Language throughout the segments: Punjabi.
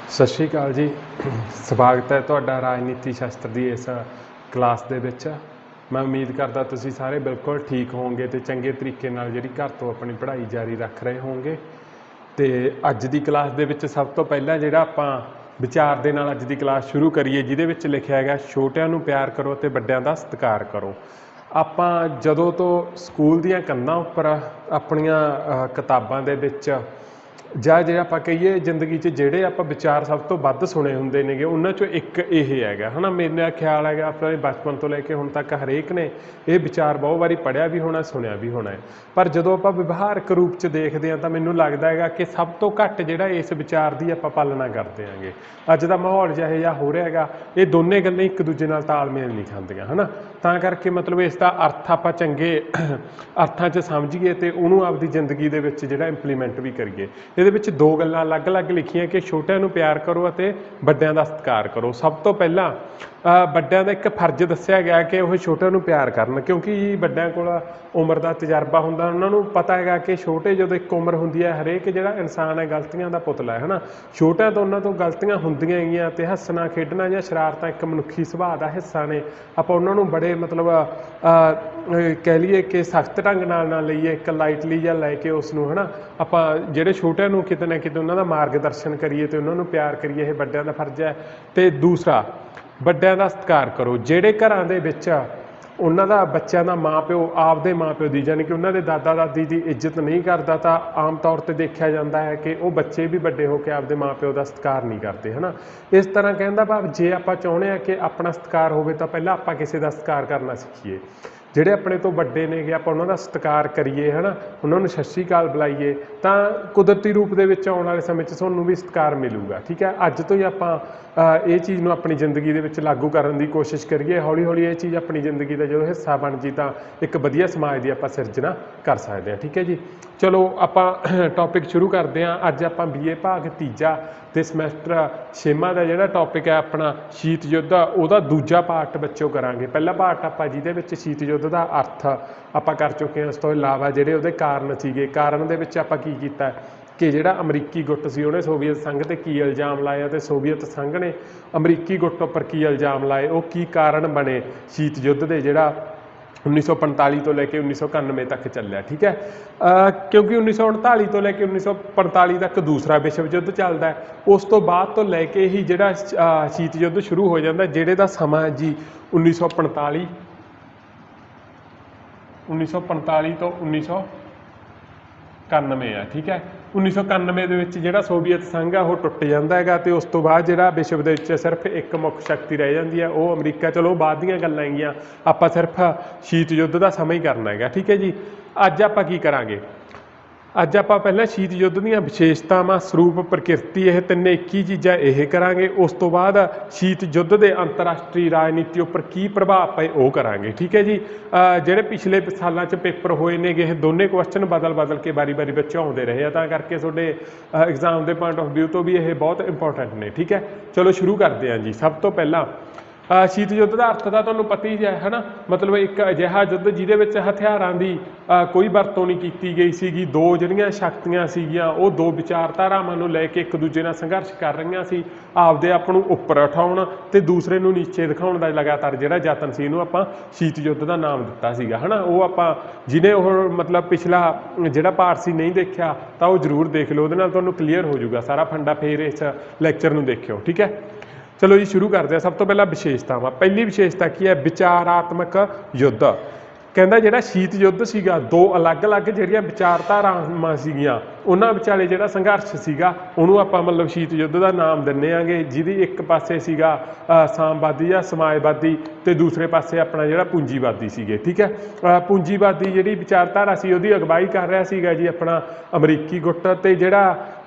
ਸਤਿ ਸ਼੍ਰੀ ਅਕਾਲ ਜੀ। ਸਵਾਗਤ ਹੈ ਤੁਹਾਡਾ ਰਾਜਨੀਤੀ ਸ਼ਾਸਤਰ ਦੀ ਇਸ ਕਲਾਸ ਦੇ ਵਿੱਚ। ਮੈਂ ਉਮੀਦ ਕਰਦਾ ਤੁਸੀਂ ਸਾਰੇ ਬਿਲਕੁਲ ਠੀਕ ਹੋਵੋਗੇ ਅਤੇ ਚੰਗੇ ਤਰੀਕੇ ਨਾਲ ਜਿਹੜੀ ਘਰ ਤੋਂ ਆਪਣੀ ਪੜ੍ਹਾਈ ਜਾਰੀ ਰੱਖ ਰਹੇ ਹੋਵੋਗੇ। ਅਤੇ ਅੱਜ ਦੀ ਕਲਾਸ ਦੇ ਵਿੱਚ ਸਭ ਤੋਂ ਪਹਿਲਾਂ ਜਿਹੜਾ ਆਪਾਂ ਵਿਚਾਰ ਦੇ ਨਾਲ ਅੱਜ ਦੀ ਕਲਾਸ ਸ਼ੁਰੂ ਕਰੀਏ, ਜਿਹਦੇ ਵਿੱਚ ਲਿਖਿਆ ਗਿਆ ਛੋਟਿਆਂ ਨੂੰ ਪਿਆਰ ਕਰੋ ਅਤੇ ਵੱਡਿਆਂ ਦਾ ਸਤਿਕਾਰ ਕਰੋ। ਆਪਾਂ ਜਦੋਂ ਤੋਂ ਸਕੂਲ ਦੀਆਂ ਕੰਧਾਂ ਉੱਪਰ ਆਪਣੀਆਂ ਕਿਤਾਬਾਂ ਦੇ ਵਿੱਚ ਜਾਂ ਜੇ ਆਪਾਂ ਕਹੀਏ ਜ਼ਿੰਦਗੀ 'ਚ ਜਿਹੜੇ ਆਪਾਂ ਵਿਚਾਰ ਸਭ ਤੋਂ ਵੱਧ ਸੁਣੇ ਹੁੰਦੇ ਨੇਗੇ, ਉਹਨਾਂ 'ਚੋਂ ਇੱਕ ਇਹ ਹੈਗਾ ਹੈ ਨਾ। ਮੇਰਾ ਖਿਆਲ ਹੈਗਾ ਆਪਣੇ ਬਚਪਨ ਤੋਂ ਲੈ ਕੇ ਹੁਣ ਤੱਕ ਹਰੇਕ ਨੇ ਇਹ ਵਿਚਾਰ ਬਹੁਤ ਵਾਰੀ ਪੜ੍ਹਿਆ ਵੀ ਹੋਣਾ, ਸੁਣਿਆ ਵੀ ਹੋਣਾ ਹੈ। ਪਰ ਜਦੋਂ ਆਪਾਂ ਵਿਵਹਾਰਕ ਰੂਪ 'ਚ ਦੇਖਦੇ ਹਾਂ ਤਾਂ ਮੈਨੂੰ ਲੱਗਦਾ ਹੈਗਾ ਕਿ ਸਭ ਤੋਂ ਘੱਟ ਜਿਹੜਾ ਇਸ ਵਿਚਾਰ ਦੀ ਆਪਾਂ ਪਾਲਣਾ ਕਰਦੇ ਆਂਗੇ। ਅੱਜ ਦਾ ਮਾਹੌਲ ਜਿਹੋ ਜਿਹਾ ਹੋ ਰਿਹਾ ਹੈਗਾ, ਇਹ ਦੋਨੇ ਗੱਲਾਂ ਇੱਕ ਦੂਜੇ ਨਾਲ ਤਾਲਮੇਲ ਨਹੀਂ ਖਾਂਦੀਆਂ ਹੈ ਨਾ। ਤਾਂ ਕਰਕੇ ਮਤਲਬ ਇਸ ਦਾ ਅਰਥ ਆਪਾਂ ਚੰਗੇ ਅਰਥਾਂ 'ਚ ਸਮਝੀਏ ਅਤੇ ਉਹਨੂੰ ਆਪਦੀ ਜ਼ਿੰਦਗੀ ਦੇ ਵਿੱਚ ਜਿਹੜਾ ਇੰਪਲੀਮੈਂਟ ਵੀ ਕਰੀਏ। ਇਹਦੇ ਵਿੱਚ ਦੋ ਗੱਲਾਂ ਅਲੱਗ-ਅਲੱਗ ਲਿਖੀਆਂ ਕਿ ਛੋਟਿਆਂ ਨੂੰ ਪਿਆਰ ਕਰੋ ਅਤੇ ਵੱਡਿਆਂ ਦਾ ਸਤਿਕਾਰ ਕਰੋ। ਸਭ ਤੋਂ ਪਹਿਲਾਂ ਵੱਡਿਆਂ ਦਾ ਇੱਕ ਫਰਜ਼ ਦੱਸਿਆ ਗਿਆ ਕਿ ਉਹ ਛੋਟਿਆਂ ਨੂੰ ਪਿਆਰ ਕਰਨ, ਕਿਉਂਕਿ ਵੱਡਿਆਂ ਕੋਲ ਉਮਰ ਦਾ ਤਜਰਬਾ ਹੁੰਦਾ। ਉਹਨਾਂ ਨੂੰ ਪਤਾ ਹੈਗਾ ਕਿ ਛੋਟੇ ਜਦੋਂ ਇੱਕ ਉਮਰ ਹੁੰਦੀ ਹੈ, ਹਰੇਕ ਜਿਹੜਾ ਇਨਸਾਨ ਹੈ ਗਲਤੀਆਂ ਦਾ ਪੁਤਲਾ ਹੈ ਨਾ। ਛੋਟਿਆਂ ਤੋਂ ਉਹਨਾਂ ਤੋਂ ਗਲਤੀਆਂ ਹੁੰਦੀਆਂ ਹੈਗੀਆਂ ਅਤੇ ਹੱਸਣਾ ਖੇਡਣਾ ਜਾਂ ਸ਼ਰਾਰਤਾਂ ਇੱਕ ਮਨੁੱਖੀ ਸੁਭਾਅ ਦਾ ਹਿੱਸਾ ਨੇ। ਆਪਾਂ ਉਹਨਾਂ ਨੂੰ ਬੜੇ ਮਤਲਬ ਕਹਿ ਲਈਏ ਕਿ ਸਖਤ ਢੰਗ ਨਾਲ ਨਾ ਲਈਏ, ਇੱਕ ਲਾਈਟਲੀ ਜਾਂ ਲੈ ਕੇ ਉਸ ਨੂੰ ਹੈ ਨਾ। ਆਪਾਂ ਜਿਹੜੇ ਛੋਟਿਆਂ ਨੂੰ ਕਿਤੇ ਨਾ ਕਿਤੇ ਉਹਨਾਂ ਦਾ ਮਾਰਗਦਰਸ਼ਨ ਕਰੀਏ ਅਤੇ ਉਹਨਾਂ ਨੂੰ ਪਿਆਰ ਕਰੀਏ, ਇਹ ਵੱਡਿਆਂ ਦਾ ਫਰਜ਼ ਹੈ। ਅਤੇ ਦੂਸਰਾ, ਵੱਡਿਆਂ ਦਾ ਸਤਿਕਾਰ ਕਰੋ। ਜਿਹੜੇ ਘਰਾਂ ਦੇ ਵਿੱਚ ਉਹਨਾਂ ਦਾ ਬੱਚਿਆਂ ਦਾ ਮਾਂ ਪਿਓ ਆਪਦੇ ਮਾਂ ਪਿਓ ਦੀ ਯਾਨੀ ਕਿ ਉਹਨਾਂ ਦੇ ਦਾਦਾ ਦਾਦੀ ਦੀ ਇੱਜ਼ਤ ਨਹੀਂ ਕਰਦਾ, ਤਾਂ ਆਮ ਤੌਰ 'ਤੇ ਦੇਖਿਆ ਜਾਂਦਾ ਹੈ ਕਿ ਉਹ ਬੱਚੇ ਵੀ ਵੱਡੇ ਹੋ ਕੇ ਆਪਦੇ ਮਾਂ ਪਿਓ ਦਾ ਸਤਿਕਾਰ ਨਹੀਂ ਕਰਦੇ ਹੈ ਨਾ। ਇਸ ਤਰ੍ਹਾਂ ਕਹਿਣ ਦਾ ਭਾਵ, ਜੇ ਆਪਾਂ ਚਾਹੁੰਦੇ ਹਾਂ ਕਿ ਆਪਣਾ ਸਤਿਕਾਰ ਹੋਵੇ ਤਾਂ ਪਹਿਲਾਂ ਆਪਾਂ ਕਿਸੇ ਦਾ ਸਤਿਕਾਰ ਕਰਨਾ ਸਿੱਖੀਏ। ਜਿਹੜੇ ਆਪਣੇ ਤੋਂ ਵੱਡੇ ਨੇਗੇ ਆਪਾਂ ਉਹਨਾਂ ਦਾ ਸਤਿਕਾਰ ਕਰੀਏ ਹੈ ਨਾ, ਉਹਨਾਂ ਨੂੰ ਸਤਿ ਸ਼੍ਰੀ ਅਕਾਲ ਬੁਲਾਈਏ, ਤਾਂ ਕੁਦਰਤੀ ਰੂਪ ਦੇ ਵਿੱਚ ਆਉਣ ਵਾਲੇ ਸਮੇਂ 'ਚ ਤੁਹਾਨੂੰ ਵੀ ਸਤਿਕਾਰ ਮਿਲੂਗਾ। ਠੀਕ ਹੈ, ਅੱਜ ਤੋਂ ਹੀ ਆਪਾਂ ਇਹ ਚੀਜ਼ ਨੂੰ ਆਪਣੀ ਜ਼ਿੰਦਗੀ ਦੇ ਵਿੱਚ ਲਾਗੂ ਕਰਨ ਦੀ ਕੋਸ਼ਿਸ਼ ਕਰੀਏ। ਹੌਲੀ ਹੌਲੀ ਇਹ ਚੀਜ਼ ਆਪਣੀ ਜ਼ਿੰਦਗੀ ਦਾ ਜਦੋਂ ਹਿੱਸਾ ਬਣ ਜੀ ਤਾਂ ਇੱਕ ਵਧੀਆ ਸਮਾਜ ਦੀ ਆਪਾਂ ਸਿਰਜਣਾ ਕਰ ਸਕਦੇ ਹਾਂ। ਠੀਕ ਹੈ ਜੀ, ਚਲੋ ਆਪਾਂ ਟੌਪਿਕ ਸ਼ੁਰੂ ਕਰਦੇ ਹਾਂ। ਅੱਜ ਆਪਾਂ BA ਭਾਗ ਤੀਜਾ ਅਤੇ ਸਮੈਸਟਰ 6ਵਾਂ ਦਾ ਜਿਹੜਾ ਟੌਪਿਕ ਹੈ ਆਪਣਾ ਸ਼ੀਤ ਯੁੱਧ, ਉਹਦਾ ਦੂਜਾ ਪਾਰਟ ਬੱਚੋ ਕਰਾਂਗੇ। ਪਹਿਲਾ ਪਾਰਟ ਆਪਾਂ ਜਿਹਦੇ ਵਿੱਚ ਸ਼ੀਤ ਯੁੱਧ ਦਾ ਅਰਥ ਆਪਾਂ ਕਰ ਚੁੱਕੇ ਹਾਂ। ਉਸ ਤੋਂ ਇਲਾਵਾ ਜਿਹੜੇ ਉਹਦੇ ਕਾਰਨ ਸੀਗੇ, ਕਾਰਨ ਦੇ ਵਿੱਚ ਆਪਾਂ ਕੀ ਕੀਤਾ ਕਿ ਜਿਹੜਾ ਅਮਰੀਕੀ ਗੁੱਟ ਸੀ ਉਹਨੇ ਸੋਵੀਅਤ ਸੰਘ 'ਤੇ ਕੀ ਇਲਜ਼ਾਮ ਲਾਏ ਅਤੇ ਸੋਵੀਅਤ ਸੰਘ ਨੇ ਅਮਰੀਕੀ ਗੁੱਟ ਉੱਪਰ ਕੀ ਇਲਜ਼ਾਮ ਲਾਏ, ਉਹ ਕੀ ਕਾਰਨ ਬਣੇ ਸ਼ੀਤ ਯੁੱਧ ਦੇ, ਜਿਹੜਾ 1945 ਤੋਂ ਲੈ ਕੇ 1991 ਤੱਕ ਚੱਲਿਆ। ਠੀਕ ਹੈ, ਕਿਉਂਕਿ 1939 ਤੋਂ ਲੈ ਕੇ 1945 ਤੱਕ ਦੂਸਰਾ ਵਿਸ਼ਵ ਯੁੱਧ ਚੱਲਦਾ ਹੈ। ਉਸ ਤੋਂ ਬਾਅਦ ਤੋਂ ਲੈ ਕੇ ਹੀ ਜਿਹੜਾ ਸ਼ੀਤ ਯੁੱਧ ਸ਼ੁਰੂ ਹੋ ਜਾਂਦਾ, ਜਿਹੜੇ ਦਾ ਸਮਾਂ ਹੈ ਜੀ 1945 ਤੋਂ 1991 ਆ। ਠੀਕ ਹੈ, 1991 ਦੇ ਵਿੱਚ ਜਿਹੜਾ ਸੋਵੀਅਤ ਸੰਘ ਆ ਉਹ ਟੁੱਟ ਜਾਂਦਾ ਹੈਗਾ ਅਤੇ ਉਸ ਤੋਂ ਬਾਅਦ ਜਿਹੜਾ ਵਿਸ਼ਵ ਦੇ ਵਿੱਚ ਸਿਰਫ ਇੱਕ ਮੁੱਖ ਸ਼ਕਤੀ ਰਹਿ ਜਾਂਦੀ ਹੈ, ਉਹ ਅਮਰੀਕਾ। ਚਲੋ ਬਾਅਦ ਦੀਆਂ ਗੱਲਾਂ ਹੈਗੀਆਂ, ਆਪਾਂ ਸਿਰਫ ਸ਼ੀਤ ਯੁੱਧ ਦਾ ਸਮਾਂ ਹੀ ਕਰਨਾ ਹੈਗਾ। ਠੀਕ ਹੈ ਜੀ, ਅੱਜ ਆਪਾਂ ਕੀ ਕਰਾਂਗੇ? ਅੱਜ ਆਪਾਂ ਪਹਿਲਾਂ ਸ਼ੀਤ ਯੁੱਧ ਦੀਆਂ ਵਿਸ਼ੇਸ਼ਤਾਵਾਂ, ਸਰੂਪ, ਪ੍ਰਕਿਰਤੀ, ਇਹ ਤਿੰਨੇ 21 ਚੀਜ਼ਾਂ ਇਹ ਕਰਾਂਗੇ। ਉਸ ਤੋਂ ਬਾਅਦ ਸ਼ੀਤ ਯੁੱਧ ਦੇ ਅੰਤਰਰਾਸ਼ਟਰੀ ਰਾਜਨੀਤੀ ਉੱਪਰ ਕੀ ਪ੍ਰਭਾਵ ਪਏ ਉਹ ਕਰਾਂਗੇ। ਠੀਕ ਹੈ ਜੀ, ਜਿਹੜੇ ਪਿਛਲੇ ਸਾਲਾਂ 'ਚ ਪੇਪਰ ਹੋਏ ਨੇਗੇ, ਇਹ ਦੋਨੇ ਕੁਐਸਚਨ ਬਦਲ ਕੇ ਵਾਰੀ ਵਿੱਚ ਆਉਂਦੇ ਰਹੇ ਆ, ਤਾਂ ਕਰਕੇ ਤੁਹਾਡੇ ਐਗਜ਼ਾਮ ਦੇ ਪੁਆਇੰਟ ਆਫ ਵਿਊ ਤੋਂ ਵੀ ਇਹ ਬਹੁਤ ਇੰਪੋਰਟੈਂਟ ਨੇ। ਠੀਕ ਹੈ, ਚਲੋ ਸ਼ੁਰੂ ਕਰਦੇ ਹਾਂ ਜੀ। ਸਭ ਤੋਂ ਪਹਿਲਾਂ ਸ਼ੀਤ ਯੁੱਧ ਦਾ ਅਰਥ ਤਾਂ ਤੁਹਾਨੂੰ ਪਤਾ ਹੀ ਹੈ ਨਾ। ਮਤਲਬ ਇੱਕ ਅਜਿਹਾ ਯੁੱਧ ਜਿਹਦੇ ਵਿੱਚ ਹਥਿਆਰਾਂ ਦੀ ਕੋਈ ਵਰਤੋਂ ਨਹੀਂ ਕੀਤੀ ਗਈ ਸੀਗੀ। ਦੋ ਜਿਹੜੀਆਂ ਸ਼ਕਤੀਆਂ ਸੀਗੀਆਂ ਉਹ ਦੋ ਵਿਚਾਰਧਾਰਾਵਾਂ ਨੂੰ ਲੈ ਕੇ ਇੱਕ ਦੂਜੇ ਨਾਲ ਸੰਘਰਸ਼ ਕਰ ਰਹੀਆਂ ਸੀ, ਆਪਦੇ ਆਪ ਨੂੰ ਉੱਪਰ ਉਠਾਉਣ ਅਤੇ ਦੂਸਰੇ ਨੂੰ ਨੀਚੇ ਦਿਖਾਉਣ ਦਾ ਲਗਾਤਾਰ ਜਿਹੜਾ ਯਤਨ ਸੀ, ਇਹਨੂੰ ਆਪਾਂ ਸ਼ੀਤ ਯੁੱਧ ਦਾ ਨਾਮ ਦਿੱਤਾ ਸੀਗਾ ਹੈ ਨਾ। ਉਹ ਆਪਾਂ ਜਿਹਨੇ ਉਹ ਮਤਲਬ ਪਿਛਲਾ ਜਿਹੜਾ ਪਾਰਟ ਸੀ ਨਹੀਂ ਦੇਖਿਆ ਤਾਂ ਉਹ ਜ਼ਰੂਰ ਦੇਖ ਲਓ, ਉਹਦੇ ਨਾਲ ਤੁਹਾਨੂੰ ਕਲੀਅਰ ਹੋ ਜਾਊਗਾ ਸਾਰਾ ਫੰਡਾ। ਫੇਰ ਇਸ ਲੈਕਚਰ ਨੂੰ ਦੇਖਿਓ। ਠੀਕ ਹੈ, ਚਲੋ ਜੀ ਸ਼ੁਰੂ ਕਰਦੇ ਹਾਂ। ਸਭ ਤੋਂ ਪਹਿਲਾਂ ਵਿਸ਼ੇਸ਼ਤਾਵਾਂ। ਪਹਿਲੀ ਵਿਸ਼ੇਸ਼ਤਾ ਕੀ ਹੈ? ਵਿਚਾਰਾਤਮਕ ਯੁੱਧ। ਕਹਿੰਦਾ ਜਿਹੜਾ ਸ਼ੀਤ ਯੁੱਧ ਸੀਗਾ, ਦੋ ਅਲੱਗ-ਅਲੱਗ ਜਿਹੜੀਆਂ ਵਿਚਾਰਧਾਰਾਵਾਂ ਸੀਗੀਆਂ ਉਹਨਾਂ ਵਿਚਾਲੇ ਜਿਹੜਾ ਸੰਘਰਸ਼ ਸੀਗਾ, ਉਹਨੂੰ ਆਪਾਂ ਮਤਲਬ ਸ਼ੀਤ ਯੁੱਧ ਦਾ ਨਾਮ ਦਿੰਦੇ ਆਂਗੇ। ਜਿਹਦੀ ਇੱਕ ਪਾਸੇ ਸੀਗਾ ਸਾਮਵਾਦੀ ਜਾਂ ਸਮਾਜਵਾਦੀ ਅਤੇ ਦੂਸਰੇ ਪਾਸੇ ਆਪਣਾ ਜਿਹੜਾ ਪੂੰਜੀਵਾਦੀ ਸੀਗੇ। ਠੀਕ ਹੈ, ਪੂੰਜੀਵਾਦੀ ਜਿਹੜੀ ਵਿਚਾਰਧਾਰਾ ਸੀ ਉਹਦੀ ਅਗਵਾਈ ਕਰ ਰਿਹਾ ਸੀਗਾ ਜੀ ਆਪਣਾ ਅਮਰੀਕੀ ਗੁੱਟ, ਅਤੇ ਜਿਹੜਾ